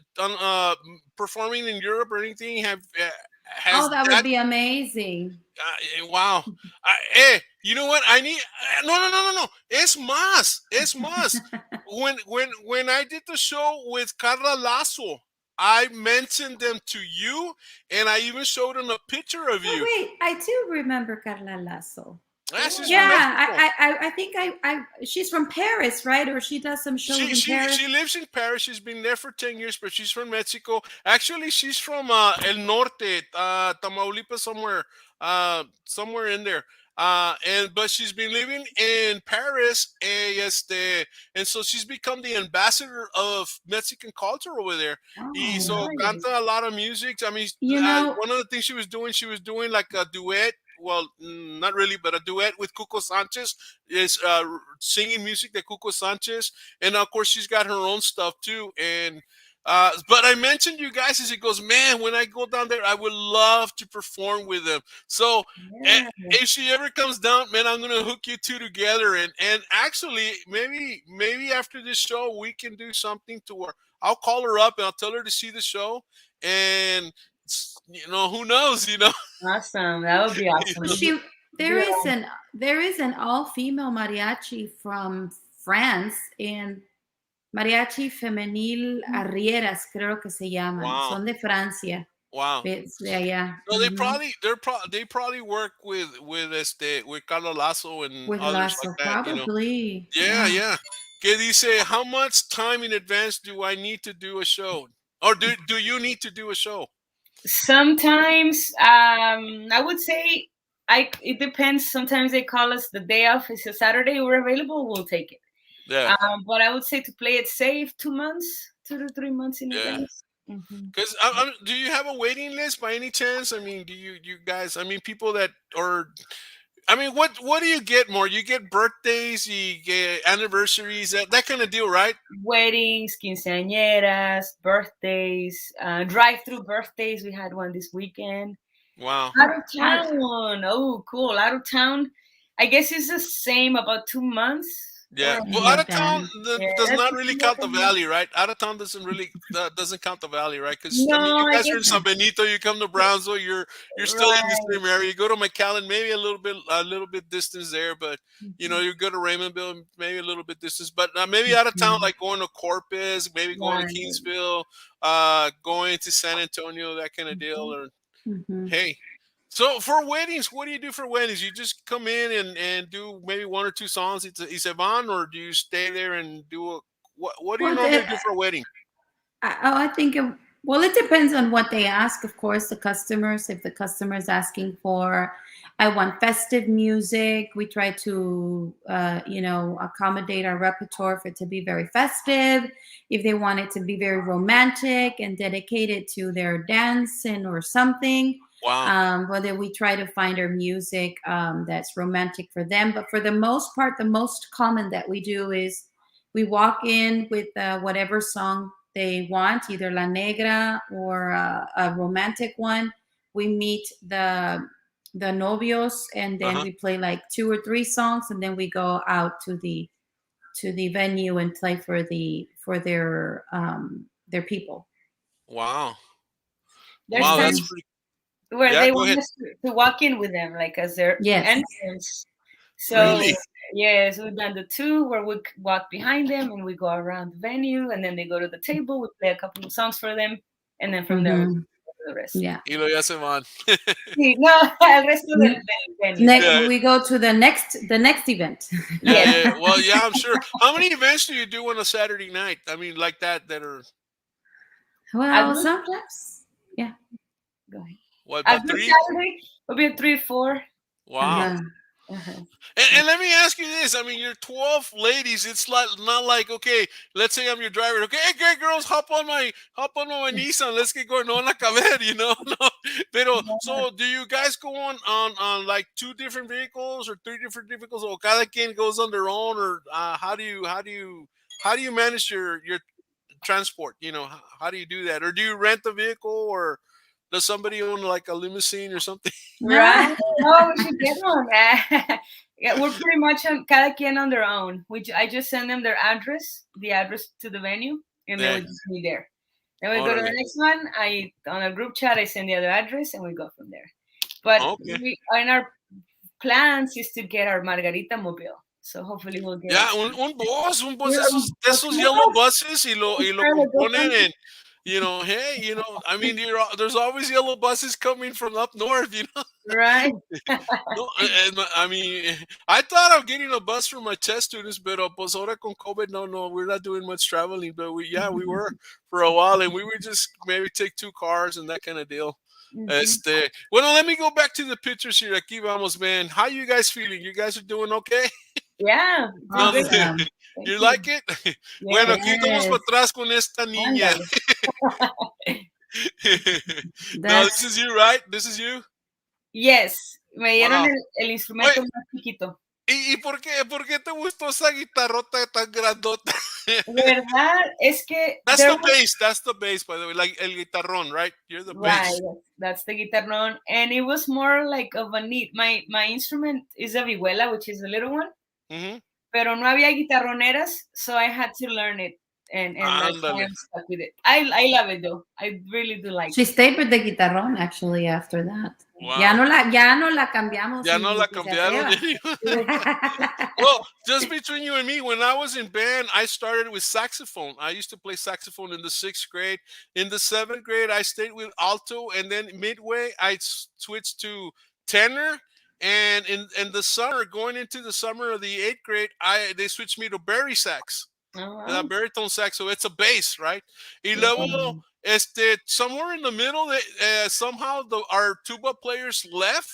performing in Europe or anything? That would be amazing. Wow. You know what? I need no. Es más. When I did the show with Carla Lasso, I mentioned them to you, and I even showed them a picture of you. Wait, I do remember Carla Lasso. Yeah, I think she's from Paris, right? Or she does some shows in Paris. She lives in Paris. She's been there for 10 years, but she's from Mexico. Actually, she's from El Norte, Tamaulipas, somewhere in there. But she's been living in Paris, and so she's become the ambassador of Mexican culture over there. So canta a lot of music. I mean, one of the things she was doing like a duet. Well, not really, but a duet with Cuco Sanchez, is singing music that Cuco Sanchez, and of course she's got her own stuff too. And but I mentioned you guys as it goes, man, when I go down there, I would love to perform with them. So if she ever comes down, man, I'm gonna hook you two together, and actually maybe after this show we can do something to where I'll call her up and I'll tell her to see the show, and who knows, Awesome. That would be awesome. There is an all-female mariachi from France, and Mariachi Femenil Arrieras, creo que se llaman. Wow. Son de Francia. Wow. It's de allá. No, they probably work with Carla Lasso and with others Lasso, like that. Probably. Yeah. Que dice, how much time in advance do I need to do a show? Or do you need to do a show? Sometimes, I would say, it depends. Sometimes they call us the day off. It's a Saturday, we're available, we'll take it. Yeah. But I would say to play it safe, 2 to 3 months in advance. Because do you have a waiting list by any chance? I mean, do you guys? I mean, people that are. I mean, what do you get more? You get birthdays, you get anniversaries, that kind of deal, right? Weddings, quinceañeras, birthdays, drive-through birthdays. We had one this weekend. Wow. Out of town. Oh, cool. Out of town. I guess it's the same, about 2 months. Yeah, I well, out love of town that. Yeah, does that's not what really I'm count the working on. valley, right? Out of town doesn't really doesn't count the valley, right? Because I mean, No, you I guys are guess in San Benito, you come to Brownsville, you're still in the right. same area. You go to McAllen, maybe a little bit distance there, but you go to Raymondville, maybe a little bit distance, but maybe out of town, Mhm. like going to Corpus, maybe going to Right. Kingsville, going to San Antonio, that kind of deal, or Mhm. hey. So for weddings, what do you do for weddings? You just come in and do maybe one or two songs. It's Isevan, or do you stay there and do a what do you Well, normally do for a wedding? I think well, it depends on what they ask. Of course, the customers. If the customer is asking for, I want festive music, we try to, accommodate our repertoire for it to be very festive. If they want it to be very romantic and dedicated to their dancing or something, Wow. well, then we try to find our music that's romantic for them. But for the most part, the most common that we do is we walk in with whatever song they want, either La Negra or a romantic one. We meet the novios, and then Uh-huh. we play like two or three songs, and then we go out to the venue and play for their people. Wow. There's Wow, that's Mhm. times pretty. where Yeah, they go want ahead. us to walk in with them, like as their Yes. entrance. So Really? yes, we've done the two where we walk behind them and we go around the venue, and then they go to the table. We play a couple of songs for them, and then from there we go Hmm. to the rest. Yeah. Y lo ya se van. Sí, no, el resto del venue. Yeah, We go to the next event. yeah, Yes. yeah. Well, yeah, I'm sure. How many events do you do on a Saturday night? I mean, like that are A Well, good, sometimes, yeah. go ahead. what, A about good three? Saturday will be 3, 4. Wow. Uh-huh. Uh-huh. And let me ask you this. I mean, you're 12 ladies. It's like not like, okay, let's say I'm your driver. Okay, hey, great girls, hop on my Nissan. Let's get going. No, la caber, no. Pero, so do you guys go on like two different vehicles or three different vehicles, or cada quien goes on their own, or how do you manage your transport? How do you do that, or do you rent a vehicle, or does somebody own like a limousine or something? Right? Oh, we should get one. Yeah, we're pretty much on cada quien on their own. I just send them their address, the address to the venue, and then Yeah, we just meet there. Then we go to the orale. next one. I on a group chat, I send the other address, and we go from there. But Okay. we in our plans is to get our Margarita mobile. So hopefully we'll get it. Ya, un bus de We're, esos yellow buses y lo componen and hey, I mean, there's always yellow buses coming from up north. right. No, and I mean, I thought of getting a bus for my test students, but pues ahora con COVID, no, we're not doing much traveling, but we were for a while, and we would just maybe take two cars and that kind of deal. Mhm. Well, let me go back to the pictures here. Aquí vamos, man. How you guys feeling? You guys are doing okay? Yeah, doing No, great. Awesome. Thank you you. like it? Bueno, Yes. aquí estamos Yes. para atrás con esta niña. Ándale. No, this That's is you, right? This is you? Yes, me dieron Wow. el Wait, instrumento más chiquito. ¿y por qué te gustó esa guitarrota tan grandota? ¿Verdad? Es que That's there the was bass. That's the bass, by the way. Like el guitarrón, right? You're the right. bass. That's the guitarrón, and it was more like of a need. My instrument is a vihuela, which is a little one, Mm-hmm. pero no había guitarroneras, so I had to learn it, and that's why Ándale. I'm stuck with it. I love it though. I really do like She stayed with the guitarrón actually after that. Wow. Ya no la cambiamos Ya no ni la que se cambiaron. atreva. it. Well, just between you and me, when I was in band, I started with saxophone. I used to play saxophone in the 6th grade. In the 7th grade, I stayed with alto, and then midway, I switched to tenor. And in the summer, going into the summer of the 8th grade, they switched me to bari sax, Oh, baritone sax. So it's a bass, right? Y luego, Mhm. somewhere in the middle, somehow our tuba players left.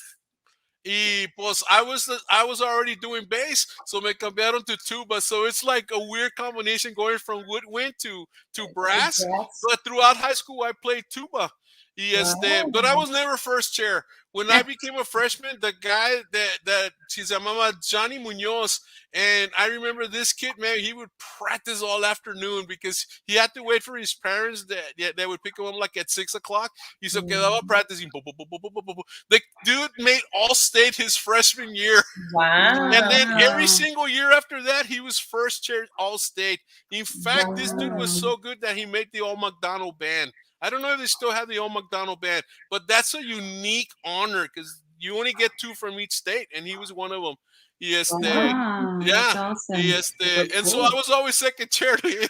Y pues I was already doing bass, so me cambiaron to tuba. So it's like a weird combination going from woodwind to brass. yes. But throughout high school, I played tuba, But I was never first chair. When I became a freshman, the guy that se llamaba Johnny Munoz, and I remember this kid, man, he would practice all afternoon because he had to wait for his parents that would pick him up like at 6 o'clock. Y se quedaba practicing. The dude made all state his freshman year. Wow. And then every single year after that, he was first chair all state. In fact, this dude was so good that he made the Old McDonald band. I don't know if they still have the Old McDonald band, but that's a unique honor because you only get 2 from each state, and he was one of them. Wow, Yeah. that's awesome. And so I was always second chair. I'm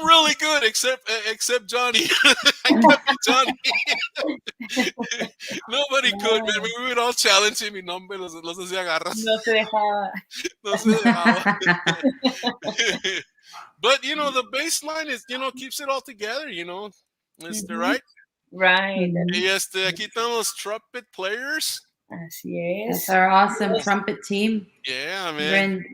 really good, except Johnny. I kept with Johnny. Nobody could, man. We would all challenge him y no, hombre, los hacía garras. No se dejaba. No se dejaba. But, the bass line is, keeps it all together, right? Right. Y aquí están los trumpet players. Así es. That's our awesome trumpet team. Yeah, man.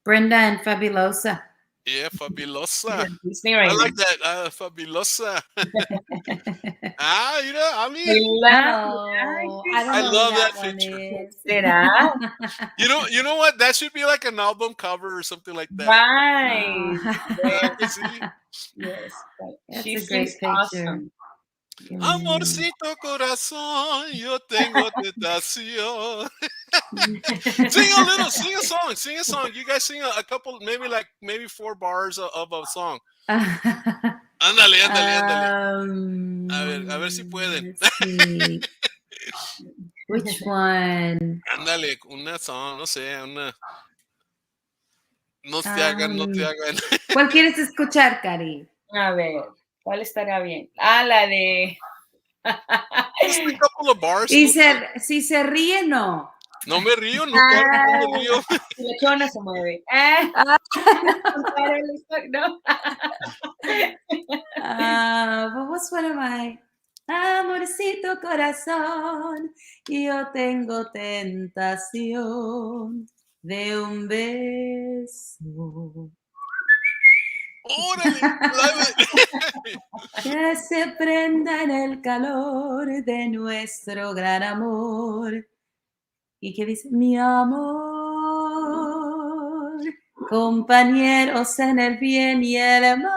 Brenda and Fabulosa. Yeah, Fabulosa. Right I like that, Fabulosa. I mean, I love that picture. You know what? That should be like an album cover or something like that. Right. Yes. That's She a great picture. awesome. Amorcito corazón, yo tengo tentación. Sing a song. You guys sing a couple, maybe 4 bars of a song. Ándale. A ver si pueden. Which one? Ándale, una song, no sé, una. No te hagan. ¿Cuál quieres escuchar, Cari? A ver, ¿cuál estará bien? La de... Just a couple of bars. Y si se ríe, no. No me río, no me río. La chona se mueve. No. But what's one of my... Amorcito corazón, yo tengo tentación de un beso. Órale, love it. Que se prenda en el calor de nuestro gran amor. ¿Y qué dice? Mi amor, compañeros en el bien y el mal,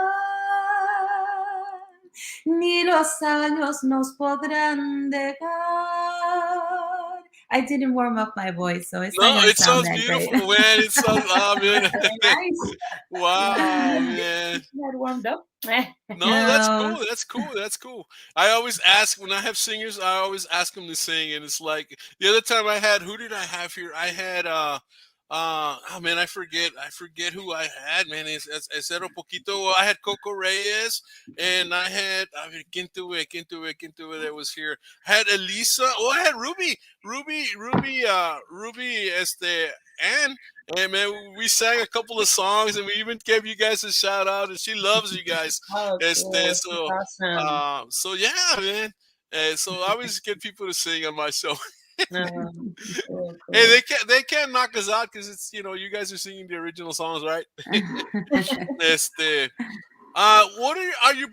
ni los años nos podrán dejar. I didn't warm up my voice, so it's not going to sound that beautiful, great. Man. It sounds, man. Nice. Wow, man. Not warmed up. No, that's cool. I always ask, when I have singers, I always ask them to sing, and it's like, the other time who did I have here? I had, I forget who I had, man. Es era poquito. I had Coco Reyes, and I had, ¿quién tuve that was here? I had Elisa. Oh, I had Ruby, and man, we sang a couple of songs, and we even gave you guys a shout out, and she loves you guys. Cool. Awesome. So yeah, man. So I always get people to sing on my show. Cool. Hey, they can't knock us out because it's, you guys are singing the original songs, right? What are you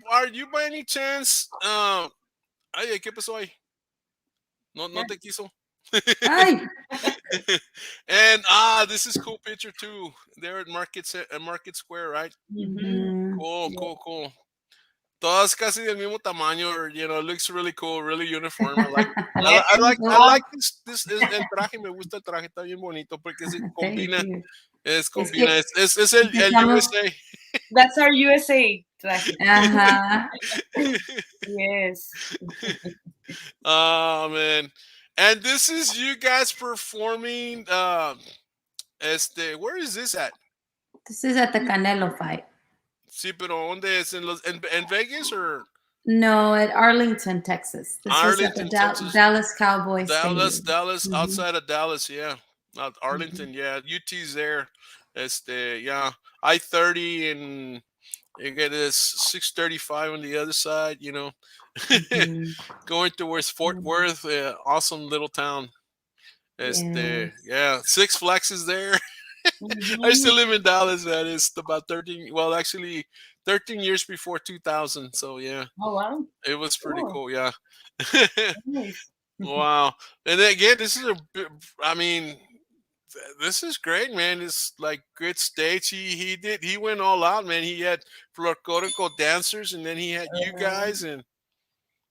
by any chance? Ay, ¿qué pasó ahí? No te quiso. And this is cool picture too. They're at Market Square, right? Mm-hmm. Cool. Todas casi del mismo tamaño, it looks really cool, really uniform. I like this el traje, me gusta el traje, está bien bonito porque combina. Es el USA. That's our USA traje. Yes. Oh, man. And this is you guys performing, where is this at? This is at the Canelo fight. Sí, pero ¿dónde es? ¿En Vegas or? No, at Arlington, Texas. This Arlington, is at the Texas. Dallas Cowboys. Dallas, Stadium. outside of Dallas, yeah. Arlington, yeah. UT's there. Yeah. I-30 and you get this 635 on the other side, Going towards Fort Worth, awesome little town. Yeah, Six Flags is there. I still live in Dallas, man. It's about 13 13 years before 2000. So yeah, Oh wow. it was pretty Cool. cool. Yeah. Nice. Wow. And then again, this is I mean, this is great, man. It's like good stage. He went all out, man. He had folklorical dancers, and then he had you Uh, guys, and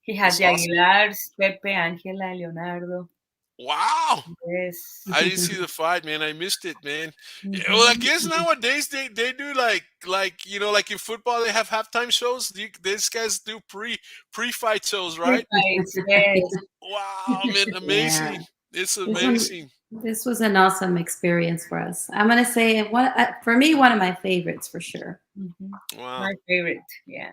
he had it's the awesome. Aguilars, Pepe, Angela, Leonardo. Wow. Yes. I didn't see the fight, man. I missed it, man. Yeah, well, I Mhm. guess nowadays they do like like in football they have halftime shows. These guys do pre-fight shows, Free right? fights. Yes. Wow, man, Yeah. amazing! It's This one, amazing. this was an awesome experience for us. I'm gonna say for me, one of my favorites for sure. Mhm. Wow, My favorite. Yeah.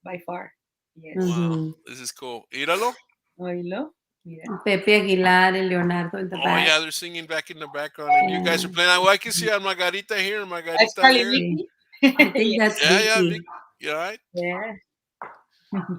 By far. Yes. wow, Hmm this is cool. Íralo. Oílo. Mira. Pepe Aguilar and Leonardo in the Oh back. yeah, they're singing back in the background, and you guys are Yeah. playing. Well, I can see a Margarita here, That's Margarita probably there. See, Vicky. I think Yes. that's Yeah, yeah, Vicky. Vic. You all right? Yeah.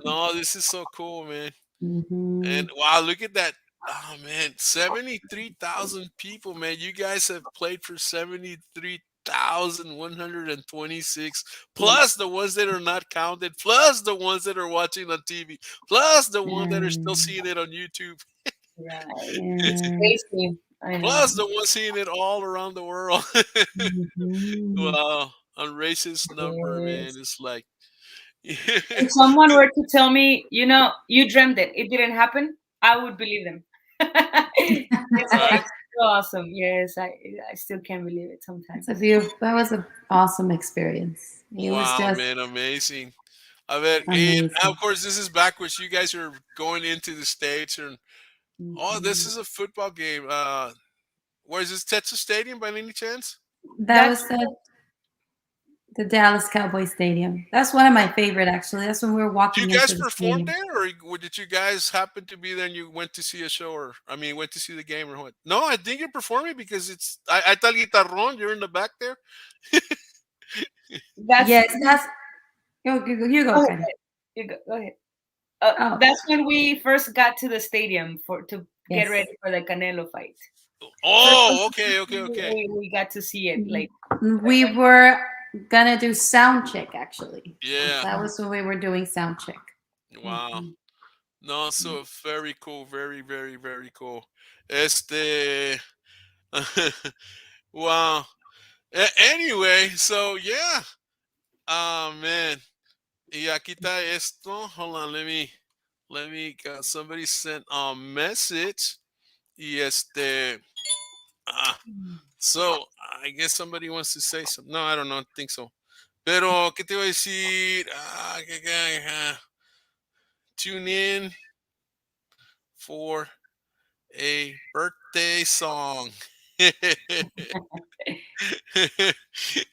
No, this is so cool, man. Hmm And wow, look at that. Oh man, 73,000 people, man. You guys have played for 73,126 plus the ones that are not counted, plus the ones that are watching on TV, plus the ones that are still seeing it on YouTube, Right. It's Yeah. crazy. I know. plus the ones seeing it all around the world. hmm Wow, a racist number, man. Yes. It's like If someone were to tell me, you dreamed it, it didn't happen, I would believe them. It's right? like so awesome. Yes, I still can't believe it sometimes. It's a beautiful. That was an awesome experience. It was Wow, just man, amazing. I bet, and of amazing. course, this is backwards. You guys are going into the States, and oh, this Mhm. is a football game. Where is this? Texas Stadium by any chance? That That's was the Dallas Cowboy Stadium. That's one of my favorite, actually. That's when we were Do you walking guys into the perform stadium. there, or did you guys happen to be there and you went to see a show, or I mean, went to see the game, or what? No, I think you're performing because I thought guitarrón. You're in the back there. that's Yes, that's you go, go Karen. ahead. Go ahead. Oh, That's when we first got to the stadium to get yes. ready for the Canelo fight. First Oh, okay, okay, okay. we got to see it. Like We were gonna do sound check actually. Yeah. That was when we were doing sound check. Wow. mhm. No, so very cool. Very, very, very cool. Este. Wow. Anyway, so yeah. Oh man. Y aquí está esto. Hold on, let me somebody sent a message. Y so I guess somebody wants to say something. No, I don't know, I think so. Pero ¿qué te iba a decir? Tune in for a birthday song.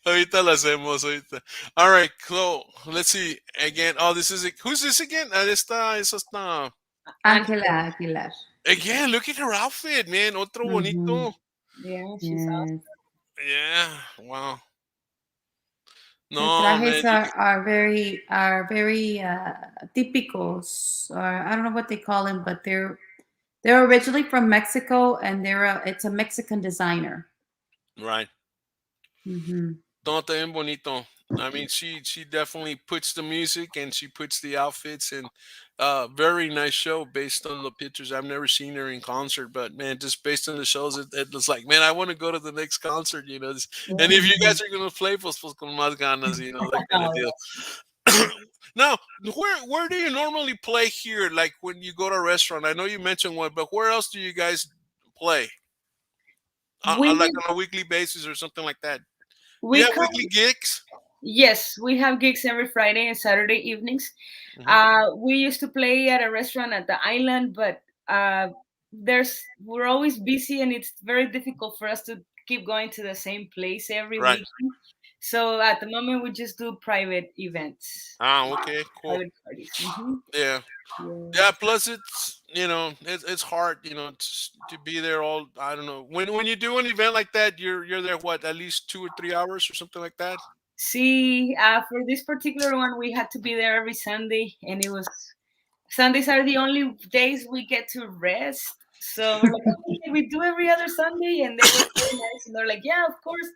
Ahorita lo hacemos, ahorita. All right, cool. Let's see. Again, oh, this is who's this again? Esa está. And Ángela Aguilar. Again, look at her outfit, man. Otro Mhm. bonito. yeah, she's awesome. Yes. Yeah, wow. Her No, man. trajes are very típicos, or I don't know what they call them, but they're originally from Mexico, and it's a Mexican designer. Right. Hmm No, está bien bonito. I mean, she definitely puts the music and she puts the outfits and very nice show based on the pictures. I've never seen her in concert, but man, just based on the shows, it was like, man, I want to go to the next concert, And if you guys are gonna play, pues con más ganas, that kind of Oh, deal. Now, where do you normally play here? Like when you go to a restaurant? I know you mentioned one, but where else do you guys play? Like we on a weekly basis or something like that? Do you we have come weekly gigs? yes, we have gigs every Friday and Saturday evenings. Hmm. We used to play at a restaurant at the island, but we're always busy and it's very difficult for us to keep going to the same place every Right. weekend. So at the moment we just do private events, Okay, cool. private parties. Hmm. Yeah. Yeah. Yeah, plus it's hard, to be there all. I don't know. When you do an event like that, you're there what, at least 2 or 3 hours or something like that? See, for this particular one, we had to be there every Sunday, and it was Sundays are the only days we get to rest. So we're like, okay, can we do every other Sunday? And they were very nice, and they're like, yeah, of course.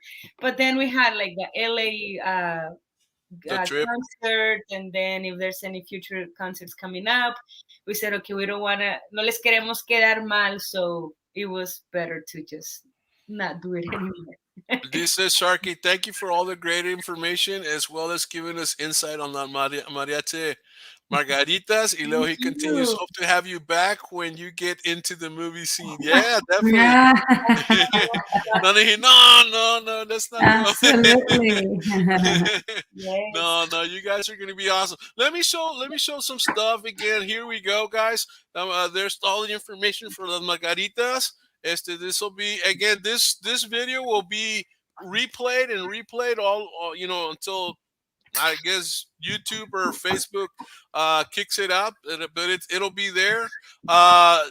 But then we had like the LA The trip. concert, and then if there's any future concerts coming up, we said, okay, we don't want to, no les queremos quedar mal, so it was better to just not do it anymore. This is Sharky. Thank you for all the great information as well as giving us insight on the Mariachi Margaritas. Y luego Thank he continues, you. hope to have you back when you get into the movie scene. Yeah, definitely. Yeah, No, no, no, no, that's not no. absolutely. Yes. No, no, you guys are gonna be awesome. Let me show some stuff again. Here we go, guys. There's all the information for the margaritas. This will be again. This video will be replayed and replayed all until I guess YouTube or Facebook kicks it up, but it'll be there.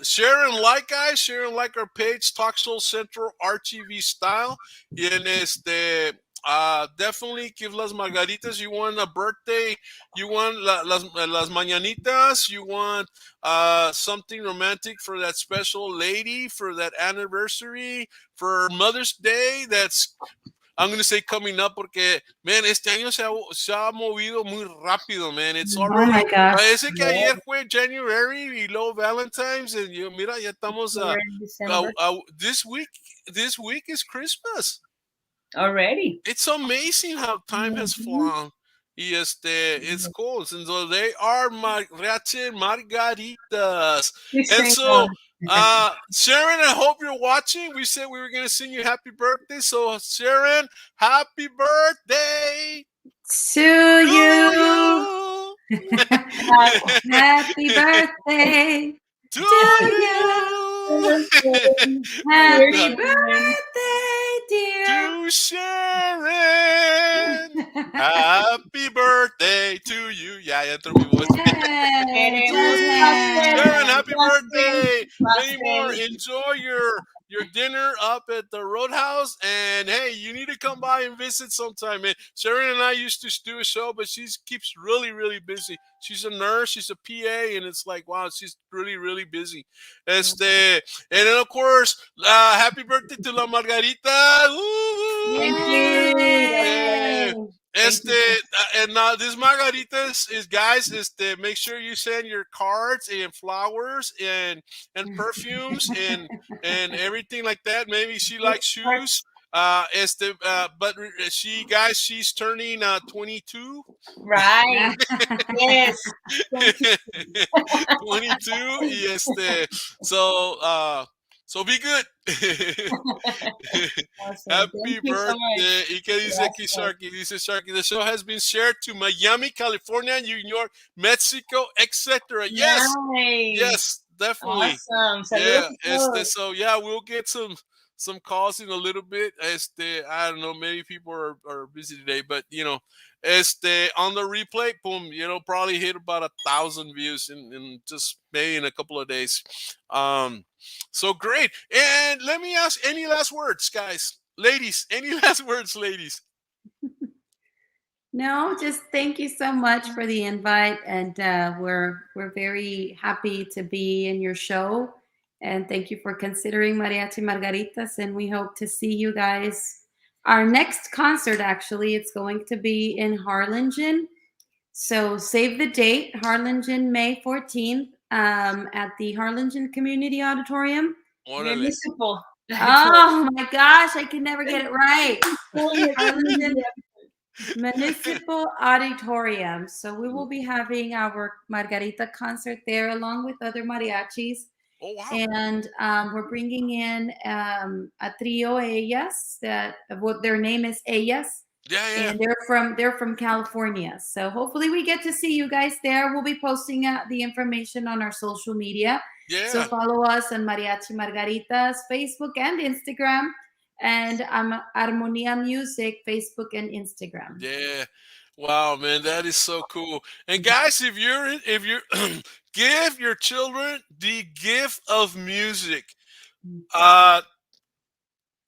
Share and like, guys. Share and like our page, Talk Soul Central RTV style. And definitely give las margaritas. You want a birthday? You want las mañanitas? You want something romantic for that special lady for that anniversary for Mother's Day? I'm going to say coming up porque, man, este año se ha movido muy rápido, man. It's Oh already, my gosh. parece que Yes. ayer fue January y luego Valentine's, and mira, ya estamos, We're in December this week is Christmas. already. It's amazing how time has flown. Y it's cool. And so they are Mariachi Margaritas. And so, Sharon, I hope you're watching. We said we were going to sing you happy birthday. So, Sharon, happy birthday To to you. you. Happy birthday To to you. you. Happy No. birthday, dear. To Sharon. Happy birthday to you. Ya entró mi voz. Yay, Queremos Jazz. Sharon, happy birthday. Many pastel. more. Enjoy your dinner up at the Roadhouse. And hey, you need to come by and visit sometime, man. Sharon and I used to do a show, but she keeps really, really busy. She's a nurse, she's a PA, and it's like, wow, she's really, really busy. And then of course, happy birthday to La Margarita. Woo! Thank you. Yay. Thank you. And this margaritas is, guys, make sure you send your cards and flowers and perfumes and everything like that. Maybe she likes shoes. But she's turning 22. Right. Yes. Thank you. 22. Y so be good. Awesome. Happy Thank you so much. birthday. ¿Y qué dice aquí Sharky? Dice Sharky, the show has been shared to Miami, California, New York, Mexico, etc. Yes. Nice. Yes, definitely. Awesome. Yeah. Saludos a todos. So yeah, we'll get some calls in a little bit. I don't know, maybe people are busy today, but on the replay, boom, probably hit about 1,000 views in just maybe in a couple of days. So great. And let me ask, any last words, guys? Ladies, any last words, ladies? No, just thank you so much for the invite, and we're very happy to be in your show. And thank you for considering Mariachi Margaritas, and we hope to see you guys. Our next concert, actually, it's going to be in Harlingen. So save the date, Harlingen, May 14th, at the Harlingen Community Auditorium. Órale. Municipal. Oh my gosh, I can never get it right. Harlingen Municipal Auditorium. So we will be having our Margarita concert there along with other mariachis. Oh, wow. And we're bringing in a trio ellas that what their name is Ellas. Yeah. And they're from California. So hopefully we get to see you guys there. We'll be posting the information on our social media. Yeah. So follow us on Mariachi Margaritas, Facebook and Instagram, and Armonia Music, Facebook and Instagram. Yeah. Wow, man, that is so cool. And guys, if you're give your children the gift of music.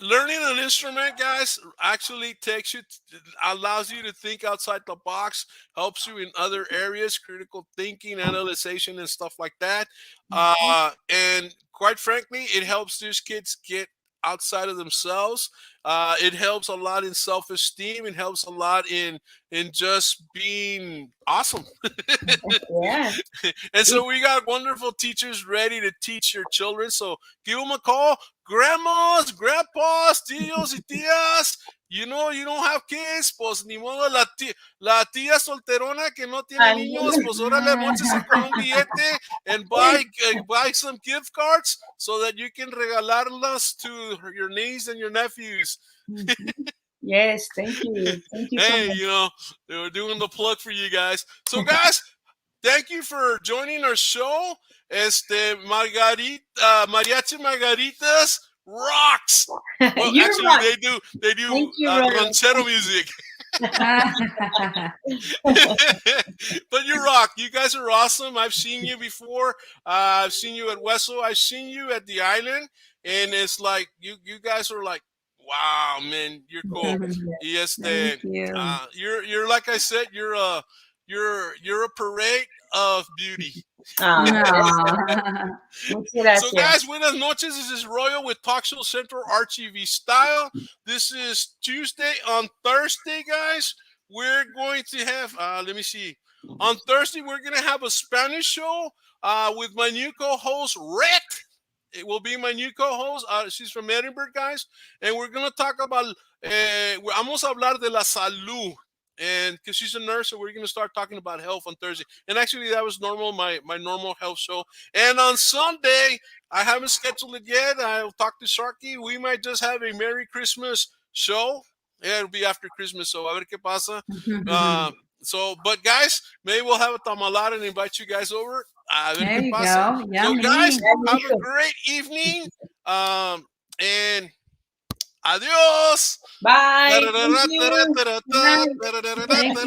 Learning an instrument, guys, actually allows you to think outside the box, helps you in other areas, critical thinking, analyzation, and stuff like that. And quite frankly, it helps these kids get outside of themselves. It helps a lot in self-esteem. It helps a lot in just being awesome. Yeah. And so we got wonderful teachers ready to teach your children. So give them a call. Grandmas, grandpas, tíos y tías. You know, you don't have kids, pues ni modo, la tía solterona que no tiene niños, pues órale, móchese con un billete and buy some gift cards so that you can regalarlas to your niece and your nephews. Yes, thank you. Thank you so Hey, much. you know, they were doing the plug for you guys. So, guys, thank you for joining our show. Mariachi Margaritas rocks. Well, You actually, rock. they do Thank you, brother. ranchero music. But you rock. You guys are awesome. I've seen you before. I've seen you at Wessel. I've seen you at the island, and it's like you guys are like, wow, man, you're cool. Yes, Thank you. you're like I said, you're a parade of beauty. Aw. So, guys, buenas noches. This is Royal with Talk Show Central RTV Style. This is Tuesday. On Thursday, guys, we're going to have, let me see. On Thursday, we're going to have a Spanish show with my new co-host, Ret. It will be my new co-host. She's from Edinburgh, guys. And we're going to talk about, vamos a hablar de la salud. And because she's a nurse, so we're going to start talking about health on Thursday. And actually, that was my normal health show. And on Sunday, I haven't scheduled it yet. I'll talk to Sharky. We might just have a Merry Christmas show. Yeah, it'll be after Christmas, so a ver qué pasa. But guys, maybe we'll have a tamalada and invite you guys over. There you go. So, guys, have a great evening. And adios. Bye. Thank you.